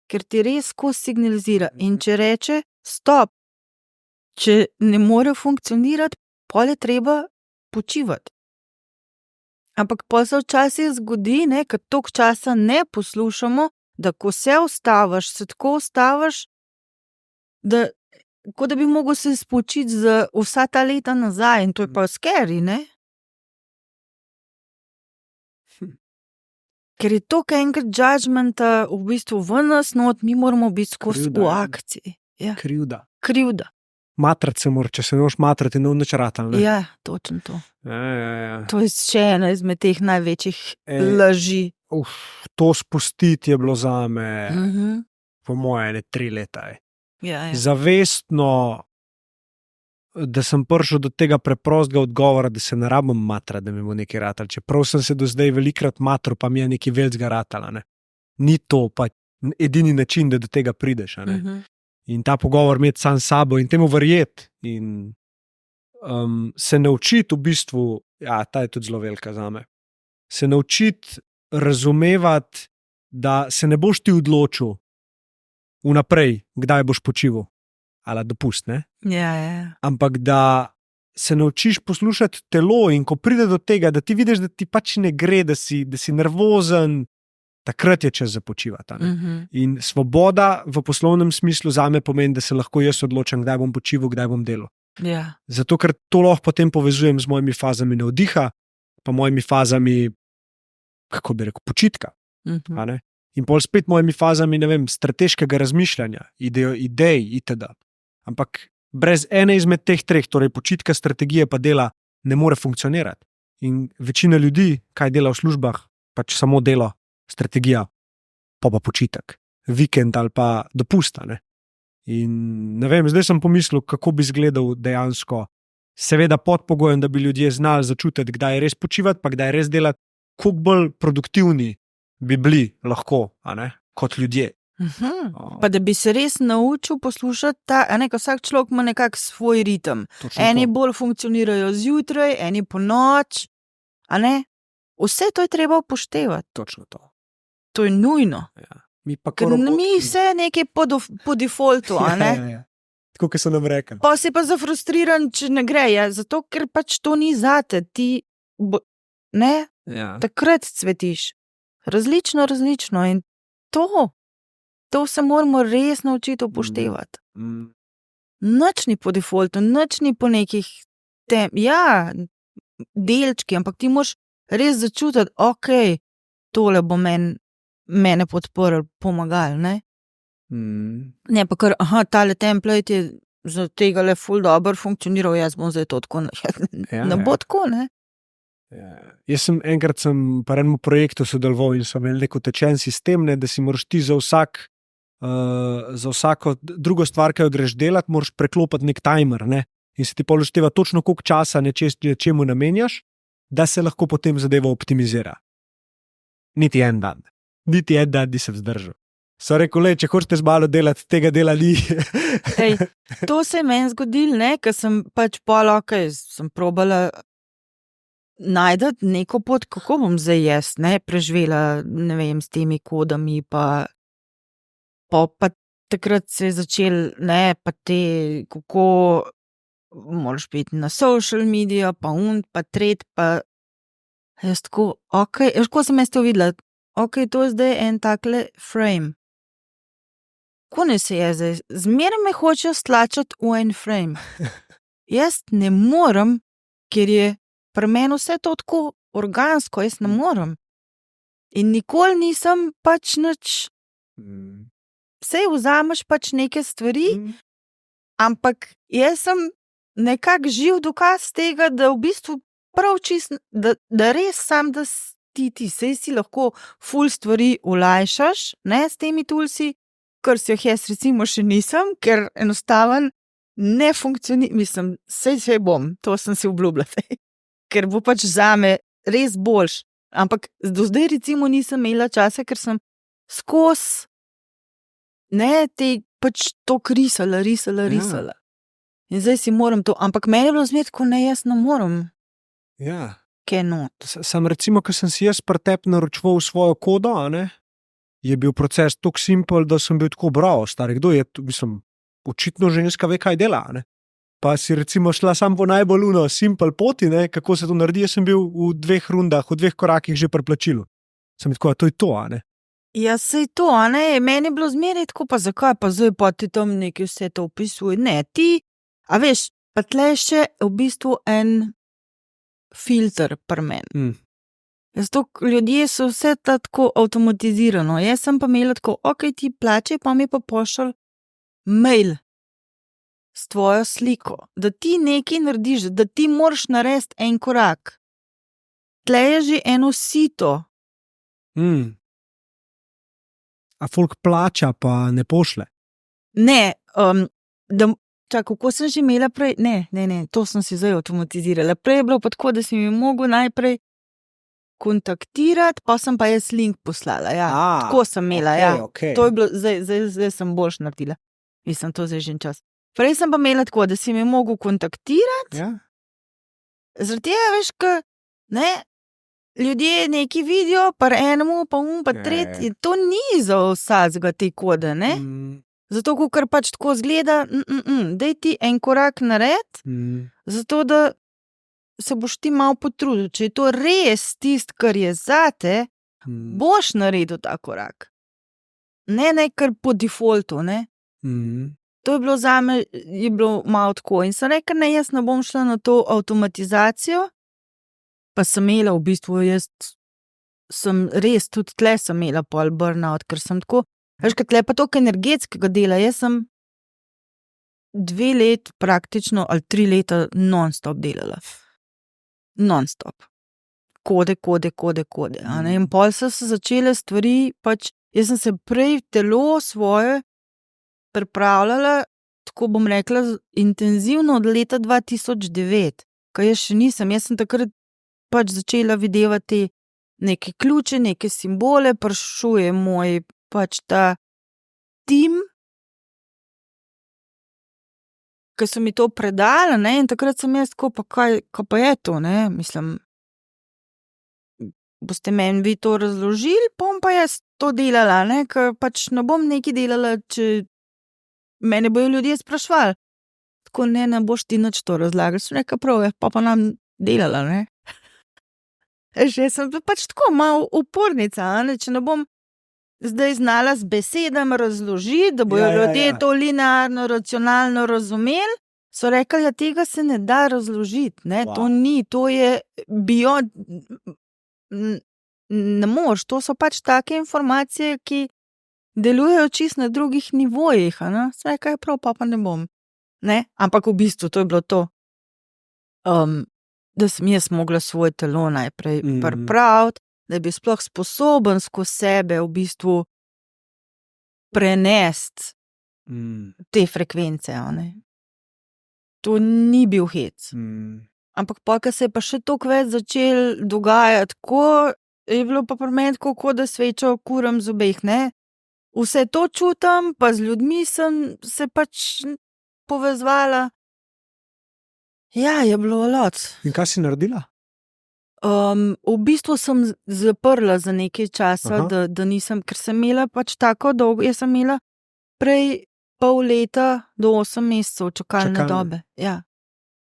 ker ti res skozi signalizira in če reče stop, če ne more funkcionirati, pol je treba počivati. Ampak pol se včasih zgodi, ne, ker toliko časa ne poslušamo, da ko se ustaviš, se tako ustaviš, da kot da bi mogel se spočiti za vsa ta leta nazaj in to je pa scary, ne? Ker je toliko enkrat judgmenta v bistvu v nas not, mi moramo biti skozi v akciji. Ja. Krivda. Matrati se mora, če se ne boš matrati, ne bo nič ratal, ne? Ja, točno to. Ja. To je še ena izmed teh največjih laži. To spustiti je bilo zame, po moje, 3 leta. Ja. Zavestno, da sem prišel do tega preprostega odgovora, da se ne rabim matrati, da mi bo nekaj ratal. Čeprav sem se do zdaj velikrat matral, pa mi je nekaj velikega ratala, ne. Ni to pa edini način, da do tega prideš, ne. In ta pogovor imeti sam s sabo in temu verjeti in se naučiti v bistvu, ja, ta je tudi zelo velika zame, se naučiti razumevati, da se ne boš ti odločil vnaprej, kdaj boš počival, ali dopust, ne? Ja. Ampak da se naučiš poslušati telo in ko pride do tega, da ti vidiš, da ti pač ne gre, da si nervozen, takrat je čas za počivati. In svoboda v poslovnem smislu zame pomeni, da se lahko jaz odločam, kdaj bom počival, kdaj bom delal. Ja. Zato, ker to lahko potem povezujem z mojimi fazami navdiha, pa mojimi fazami, kako bi rekel, počitka. A ne? In pol spet mojimi fazami, ne vem, strateškega razmišljanja, idej, itd. Ampak brez ene izmed teh 3, torej počitka, strategije pa dela, ne more funkcionirati. In večina ljudi, kaj dela v službah, pač samo delo, strategija, pa počitek, vikend ali pa dopust, ne. In ne vem, zdaj sem pomislil, kako bi izgledal dejansko, seveda pod pogojem, da bi ljudje znali začutiti, kdaj je res počivati, pa kdaj je res delati, koliko bolj produktivni bi bili lahko, a ne, kot ljudje. Pa da bi se res naučil poslušati ta, a ne, ko vsak človek ima nekak svoj ritem. Točno eni to. bolj funkcionirajo zjutraj, eni po noč, a ne. Vse to je treba upoštevati. Točno to. To je nujno. Ja. Mi pa Ker mi vse nekaj po defaultu, a ne. Ja. Tako, kot so nam rekli. Pa si pa zafrustriran, če ne gre, ja, zato ker pač to ni zate, ti, ne, Ja. takrat cvetiš. Različno in to se moramo res naučiti upoštevati. Nič ni po defaultu, nič ni po nekih delčki, ampak ti moraš res začutiti, ok, tole bo mene podprl, pomagal, ne? Ne pa kar, tale template je za tega le ful dobro funkcioniral, jaz bom zdaj to tako, ne bo tako, ne? Ja. Jaz sem enkrat pa enemu projektu sodeloval in so imeli nek utečen sistem, ne, da si moraš ti za vsako drugo stvar, ki jo greš delati, moraš preklopiti nek timer, ne, in se ti pol ušteva točno, koliko časa nečemu namenjaš, da se lahko potem zadeva optimizira. Niti en dan nisem vzdržal. So rekel, če hočete z malo delati, tega dela ni. Ej, to se je meni zgodilo, ne, ker sem pač sem probala najdati neko pot, kako bom zdaj jaz, ne, preživela, ne vem, s temi kodami, pa takrat se je začel, ne, pa kako moraš biti na social media, pa pa tret, pa jaz tako, ok, kako sem jaz to videla, ok, to je zdaj en takle frame. Kone se je zdaj, zmeraj me hočejo stlačati v en frame. Jaz ne morem, ker je pri meni vse to tako organsko, jaz ne morem. In nikoli nisem pač nič, sej vzameš pač neke stvari, ampak jaz sem nekak živ dokaz tega, da v bistvu prav čist, da res sam, da ti sej si lahko ful stvari olajšaš, ne, s temi toolsi, krsjoh jaz recimo še nisem, ker enostaven ne funkcionira, mislim, sej bom, to sem si obljubila, ker bo pač zame res boljš, ampak do zdaj recimo nisem imela časa, ker sem skozi, ne, te pač to risala. In zdaj si moram to, ampak meni je bilo zmeraj, ko ne, jaz ne morem, Ja. kaj not. Sam recimo, ko sem si jaz pri tebi naročval svojo kodo, a ne, je bil proces tako simpel, da sem bil tako bravo, stari, kdo je, mislim, očitno ženska ve, kaj dela, a ne. Pa si recimo šla sam po najbolj simpel poti, ne, kako se to naredi, jaz sem bil v 2 rundah, v 2 korakih že pri plačilu. Sem tako, to je to, a ne. Ja, sej to, a ne, meni je bilo zmeraj tako, pa zakaj pa zdaj pa ti tam nekaj vse to opisuje, ne, ti, a veš, pa tle je še v bistvu en filter pri meni. Zato ljudje so vse tako avtomatizirano, jaz sem pa imela tako, ok, ti plačaj, pa mi pa pošlji mail s tvojo sliko, da ti nekaj narediš, da ti moraš narediti en korak. Tle je že eno sito. A folk plača, pa ne pošle. Ne, kako sem že imela prej, ne, to sem si zdaj avtomatizirala. Prej je bilo pa tako, da si mi mogel najprej kontaktirati, pa sem pa jaz link poslala, ja. Tako sem imela, ja. Okay. To je bilo, zdaj sem boljš naredila. Mislim, to zdaj že en čas. Prej sem pa imela tako, da si mi mogel kontaktirati, Ja. zaradi tega, veš, ne, ljudje neki vidijo, pa enemu, pa tretji, to ni za vsakega te kode, ne. Zato, ker pač tako zgleda, daj ti en korak naredi, zato da se boš ti malo potrudil. Če je to res tisto, kar je zate, boš naredil ta korak. Ne kar po defaultu, ne. To je bilo zame, je bilo malo tako. In sem rekla, ne, jaz ne bom šla na to avtomatizacijo, pa sem imela v bistvu, jaz sem res, tudi tle sem imela pol burnout, ker sem tako, veš, ker tle pa toliko energetskega dela, jaz sem 2 let praktično, ali 3 leta non-stop delala. Non-stop. Kode, a ne, in pol so se začele stvari, pač, jaz sem se prej telo svoje pripravljala, tako bom rekla, intenzivno od leta 2009, ko jaz še nisem, jaz sem takrat pač začela videvati neke ključe, neke simbole, prišel je moj pač ta tim, ki so mi to predala, ne, in takrat sem jaz tako, pa kaj pa je to, ne, mislim, boste meni vi to razložili, bom pa jaz to delala, ne, ker pač ne bom nekaj delala, če mene bojo ljudje sprašvali. Tako, ne boš ti nič to razlagali, sem rekla, prav, pa nam delala, ne. Že sem pač tako malo upornica, ne, če ne bom zdaj znala z besedami razložiti, da bojo ljudje to linearno, racionalno razumeli, so rekli, ja, tega se ne da razložiti, ne, to ni, to je ne moreš, to so pač take informacije, ki delujejo čisto na drugih nivojih, a ne, sem rekla, prav, pa ne bom, ne, ampak v bistvu to je bilo to, da sem jaz mogla svoje telo najprej pripraviti, da je bil sploh sposoben skozi sebe v bistvu prenesti te frekvence, a ne. To ni bil hec. Ampak pa, ko se je pa še toliko več začel dogajati, ko je bilo pa pri meni tako, da svečo kuram z obeh, ne. Vse to čutim, pa z ljudmi sem se pač povezovala. Ja, je bilo lot. In kaj si naredila? V bistvu sem zaprla za nekaj časa, da nisem, ker sem imela pač tako dolgo, jaz sem imela prej pol leta do 8 mesecev čakalne dobe. Ja.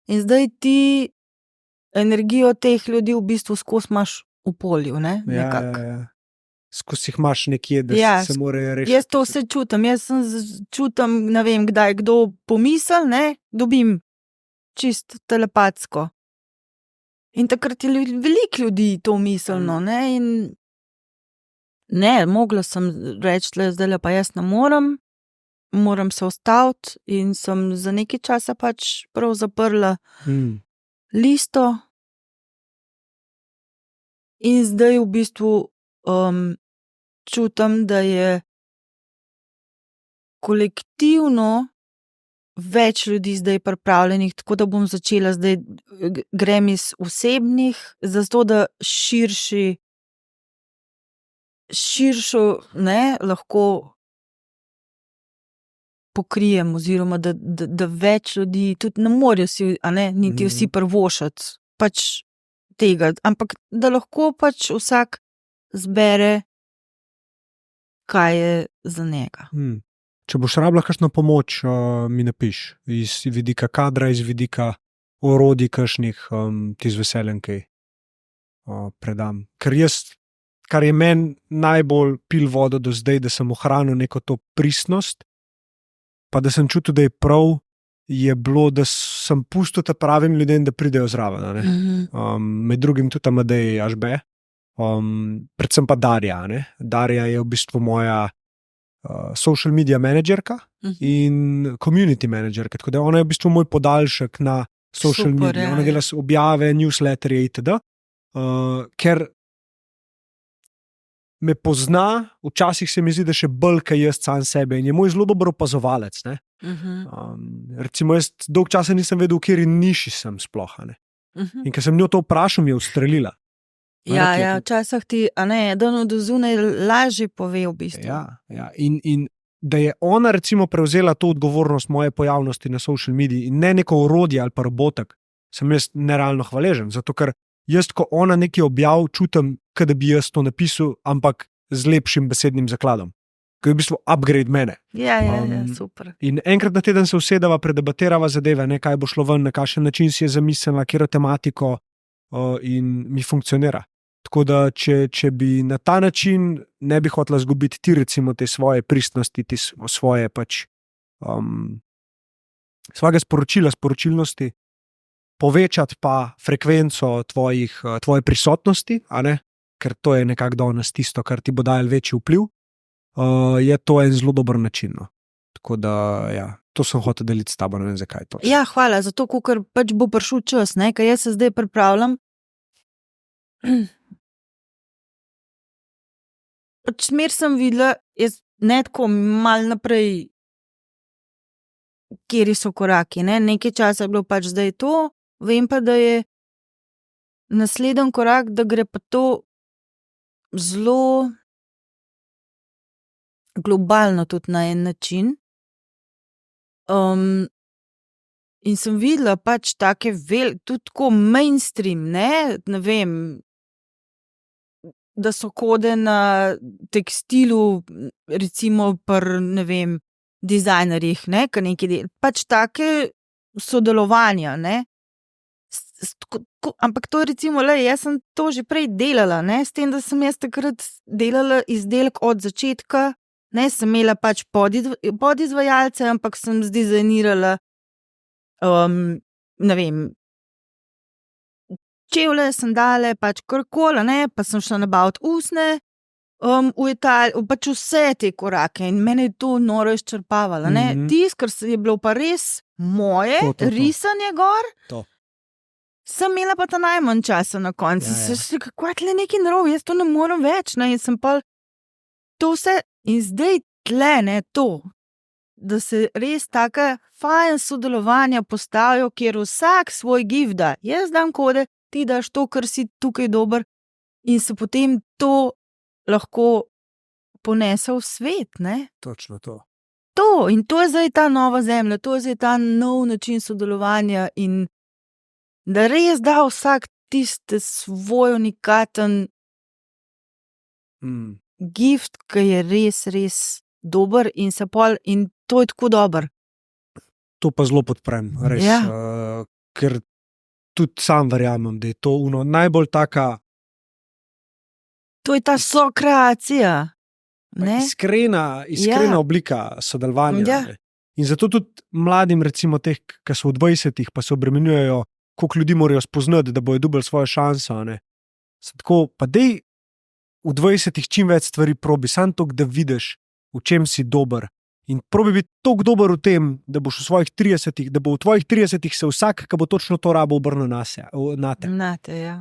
In zdaj ti energijo teh ljudi v bistvu skozi imaš v polju, ne? Nekako. Ja. Skozi jih imaš nekje, da se morajo rešiti. Jaz to vse čutim, čutim, ne vem, kdaj kdo pomisel, ne, dobim čisto telepatsko. In takrat je veliko ljudi to mislilo, ne, in ne, mogla sem reči, zdaj pa jaz ne moram se ustaviti in sem za nekaj časa pač prav zaprla listo in zdaj v bistvu čutim, da je kolektivno več ljudi zdaj pripravljenih, tako da bom začela zdaj, grem iz osebnih, zato da širšo, ne, lahko pokrijem, oziroma da več ljudi, tudi ne morejo si, a ne, niti vsi privoščiti pač tega, ampak da lahko pač vsak zbere, kaj je za njega. Če boš rabila kakšno pomoč, mi napiš iz vidika kadra, iz vidika orodij kakšnih, ti z veseljem kaj predam. Kar je meni najbolj pil vodo do zdaj, da sem ohranil neko to pristnost, pa da sem čutil, da je prav, je bilo, da sem pustil ta pravim ljudem, da pridejo zraven. Ne? Med drugim tudi Amadej Ažbe, predvsem pa Darja. Ne? Darja je v bistvu moja social media menedžerka in community menedžerka, tako da ona je v bistvu moj podaljšek na social media. Ona dela objave, newsletterje itd. Ker me pozna, včasih se mi zdi, da še bolj kaj jaz sam sebe in je moj zelo dober opazovalec. Ne? Recimo jaz dolg časa nisem vedel, v kateri niši sem sploh. Ne? In ker sem njo to vprašal, mi je ustrelila. Ja, včasih ti, a ne, eden od zunaj lažje pove v bistvu. Ja. In da je ona recimo prevzela to odgovornost moje pojavnosti na social mediji in ne neko orodje ali pa robotek, sem jaz nerealno hvaležen, zato ker jaz, ko ona nekaj objav, čutim, da bi jaz to napisal, ampak z lepšim besednim zakladom. Ko je v bistvu upgrade mene. Ja, super. In enkrat na teden se usedava, predebatirava zadeve, ne, kaj bo šlo ven, na kakšen način si je zamislila, katero tematiko in mi funkcionira. Tako da, če bi na ta način ne bi hotela zgubiti ti recimo te svoje pristnosti, ti svoje pač svojega sporočilnosti, povečati pa frekvenco tvoje prisotnosti, a ne? Ker to je nekako danes tisto, kar ti bo dajalo večji vpliv, je to en zelo dober način. No. Tako da, ja, to sem hotel deliti s tabo, ne vem zakaj to. Ja, hvala, zato ker pač bo prišel čas, ne, ker jaz se zdaj pripravljam. Pač smer sem videla, jaz ne tako malo naprej, kjeri so koraki, ne, nekaj časa je bilo pač zdaj to, vem pa, da je naslednji korak, da gre pa to zelo globalno tudi na en način. In sem videla pač take tudi tako mainstream, ne vem, da so kode na tekstilu, recimo ne vem, dizajnerjih, ne, kar nekaj del, pač take sodelovanja, ne. Ampak to recimo, jaz sem to že prej delala, ne, s tem, da sem jaz takrat delala izdelek od začetka, ne, sem imela pač podizvajalce, ampak sem zdizajnirala, ne vem, čevlje, sandale, pač karkoli, ne, pa sem šla nabaviti usne, v Italiji, pač vse te korake in mene je to noro izčrpavalo, ne, tisto, kar je bilo pa res moje, risanje gor, sem imela pa ta najmanj časa na koncu. Kako je tle nekaj narobe, jaz to ne morem več, ne, in sem pa to vse, in zdaj tle, ne, to, da se res taka fajn sodelovanja postavijo, kjer vsak svoj gif da, jaz dam kode, ti daš to, kar si tukaj dober, in se potem to lahko ponese v svet, ne. Točno to. In to je zdaj ta nova zemlja, to je zdaj ta nov način sodelovanja in da res da vsak tiste svoj unikaten gift, ki je res dober in to je tako dober. To pa zelo podprem, res. Ja. Ker tudi sam verjamem, da je to najbolj taka to je ta sokreacija. Iskrena oblika sodelovanja. Ja. In zato tudi mladim, recimo teh, ki so v 20-ih, pa se obremenjujejo, koliko ljudi morajo spoznati, da bojo dobili svojo šanso. Tako, pa dej v 20-ih čim več stvari probi, samo to, da vidiš, v čem si dober. In probi biti toliko dober v tem, da boš v svojih 30-ih, da bo v tvojih 30-ih se vsak, ki bo točno to rabo obrnil nate. Nate, ja.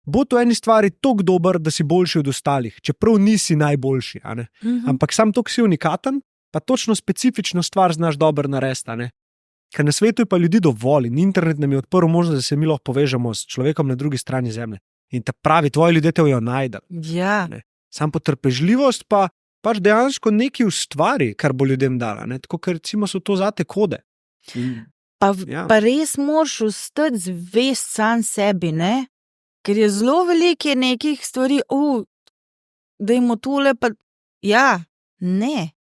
Bo to eni stvari toliko dober, da si boljši od ostalih, čeprav nisi najboljši. Ampak sam toliko si unikaten, pa točno specifično stvar znaš dobro narediti, a ne. Ker na svetu je pa ljudi dovolj in internet nam je odprl možnost, da se mi lahko povežemo s človekom na drugi strani zemlje. In ta pravi, tvoji ljudje te jo najdel. Ja. Sam potrpežljivost pa pač dejansko nekaj ustvari, kar bo ljudem dala. Ne? Tako, ker recimo so to zate kode. Pa res moraš ostati zvest sam sebi, ne? Ker je zelo veliko nekih stvari, dajmo tole, pa ja, ne.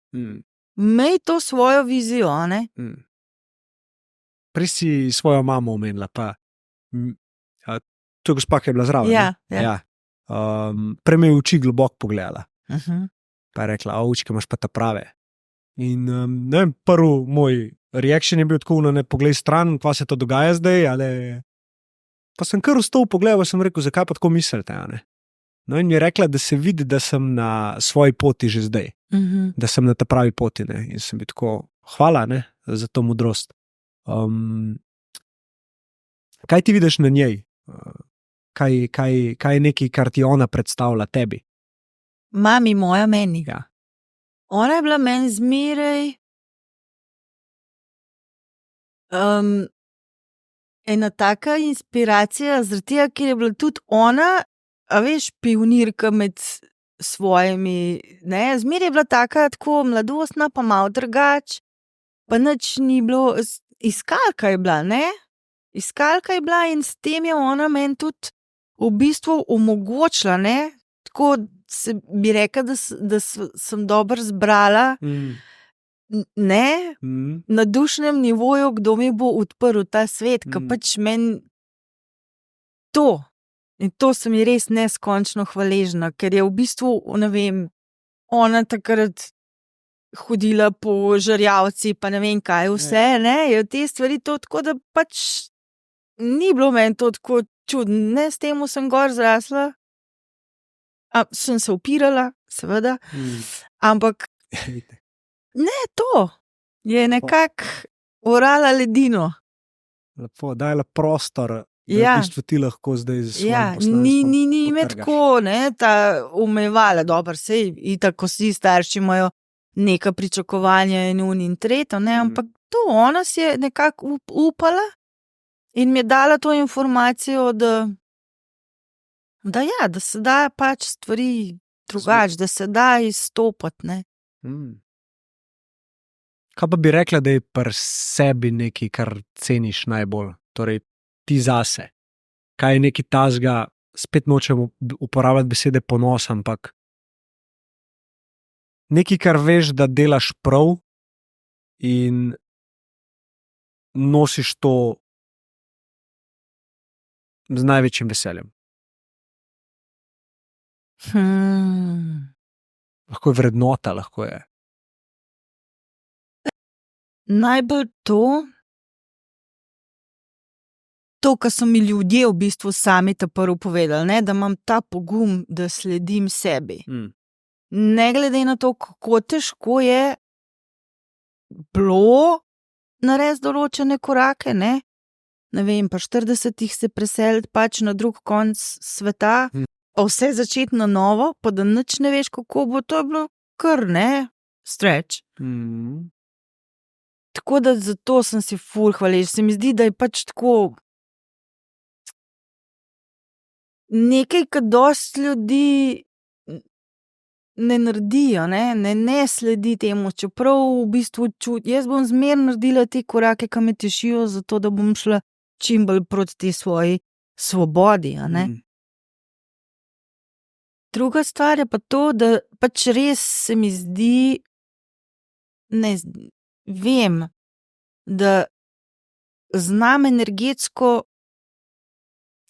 Imej to svojo vizijo, ne? Prej si svojo mamo omenila, pa to je gospa, ki je bila zraven. Ja. Prej me je v oči globoko pogledala. Uh-huh. Pa je rekla, očke imaš pa ta prave. In ne vem, prvi moj reaction je bil tako, ne poglej stran, kva se to dogaja zdaj, ali... Pa sem kar vstal pogledal, sem rekel, zakaj pa tako mislite, ne? No in mi je rekla, da se vidi, da sem na svoji poti že zdaj. Uh-huh. Da sem na ta pravi poti, ne? In sem bil tako, hvala, ne, za to modrost. Kaj ti vidiš na njej? Kaj je nekaj, kar ti ona predstavlja tebi? Mami moja meni. Ja. Ona je bila meni zmeraj ena taka inspiracija, zaradi tega, ker je bila tudi ona, a veš, pionirka med svojimi, ne, zmeraj je bila taka, tako mladostna, pa malo drugač, pa nič ni bilo, iskalka je bila, ne? Iskalka je bila in s tem je ona meni tudi v bistvu omogočila, ne? Tako se bi rekla, da sem dobro zbrala, ne? Na dušnem nivoju, kdo mi bo odprl ta svet, ker pač meni to. In to sem ji res neskončno hvaležna, ker je v bistvu, ne vem, ona takrat hodila po žerjavci, pa ne vem kaj vse, ne, je te stvari to tako, da pač ni bilo meni to tako čudno, ne, s temu sem gor zrasla, sem se upirala, seveda, ampak ne, to je nekako orala ledino. Lepo, dajla prostor, da Ja. v bistvu ti lahko zdaj z svojim Ja, poslanstvom ni me potrgaš. tako, ne, ta omejevala, dobro, sej, itak, ko si starši imajo neka pričakovanja in in tretjo, ne, ampak to, ona si je nekako upala in mi je dala to informacijo, da ja, da se da pač stvari drugače, da se da izstopati, ne. Kaj pa bi rekla, da je pri sebi nekaj, kar ceniš najbolj, torej ti zase? Kaj je nekaj tazga, spet nočem uporabljati besede ponos, ampak nekaj, kar veš, da delaš prav in nosiš to z največjim veseljem. Lahko je vrednota, lahko je. Najbolj to, kar so mi ljudje v bistvu sami ta prvo povedali, ne, da imam ta pogum, da sledim sebi. Ne glede na to, kako težko je bilo narediti določene korake, ne vem, pa 40-ih se preseliti pač na drug konc sveta, pa vse začeti na novo, pa da nič ne veš, kako bo, to je bilo kar, ne, stretch. Tako da zato sem si ful hvaležna. Se mi zdi, da je pač tako nekaj, kar dosti ljudi ne naredijo, ne sledi temu, čeprav v bistvu jaz bom zmeraj naredila te korake, ki me tešijo, zato da bom šla čim bolj proti tej svoji svobodi, a ne. Druga stvar je pa to, da pač res se mi zdi, ne vem, da znam energetsko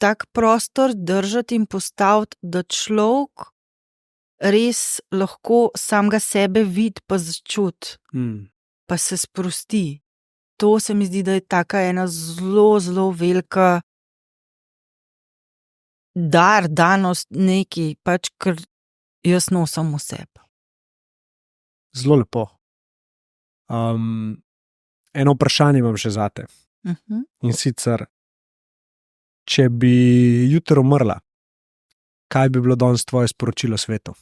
tak prostor držati in postaviti, da človek res lahko samega sebe vidi pa začuti, pa se sprosti. To se mi zdi, da je taka ena zelo, zelo velika danost nekaj, pač kar jaz nosim v sebi. Zelo lepo. Eno vprašanje imam še zate. In sicer, če bi jutri umrla, kaj bi bilo danes tvoje sporočilo svetu?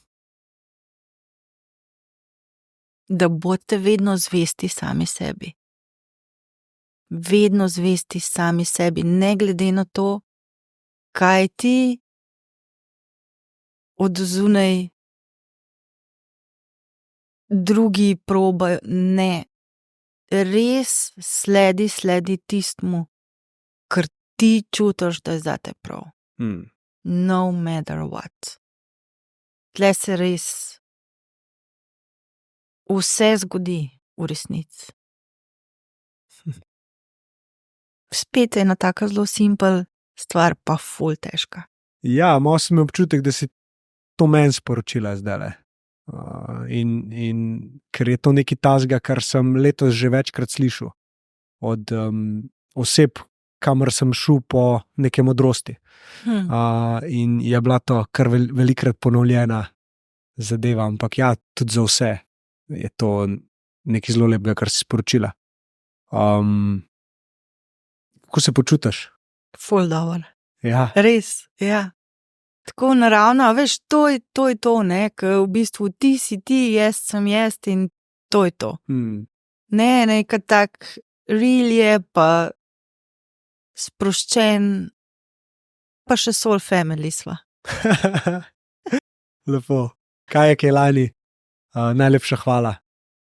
da boste vedno zvesti sami sebi. Vedno zvesti sami sebi, ne glede na to, kaj ti od zunaj drugi probajo. Ne, res sledi tistmu, kar ti čutiš, da je zate prav. No matter what. Tle se res vse zgodi v resnici. Spet je ena taka zelo simpel stvar, pa ful težka. Ja, malo sem imel občutek, da si to meni sporočila zdajle. In ker je to nekaj tazga, kar sem letos že večkrat slišal od oseb, kamor sem šel po neke modrosti. In je bila to kar velikrat ponovljena zadeva, ampak ja, tudi za vse je to nekaj zelo lepega, kar si sporočila. Kako se počutiš? Ful dobro. Ja. Res, ja. Tako naravno, veš, to je to, ne, ker v bistvu ti si ti, jaz sem jaz in to je to. Ne, nekaj tak real je, pa sproščen, pa še soul family sva. Lepo. Kaj je lani? Najlepša hvala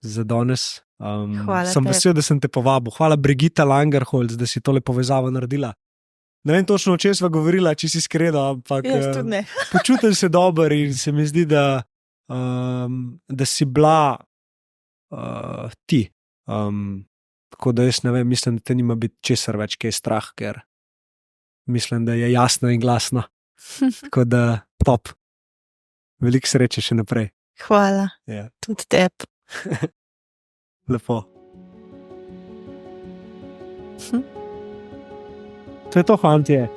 za danes. Hvala Sem tebi. vesel, da sem te povabil. Hvala Brigitta Langerholz, da si tole povezavo naredila. Ne vem točno, o čem sva govorila, če si iskrena, ampak Jaz tudi ne. počutim se dobro in se mi zdi, da si bila ti. Tako da jaz ne vem, mislim, da te nima biti česar več, kaj je strah, ker mislim, da je jasno in glasno. Tako da top. Veliko sreče še naprej. Hvala, Ja. tudi tebi. Lepo. To je to, fantje.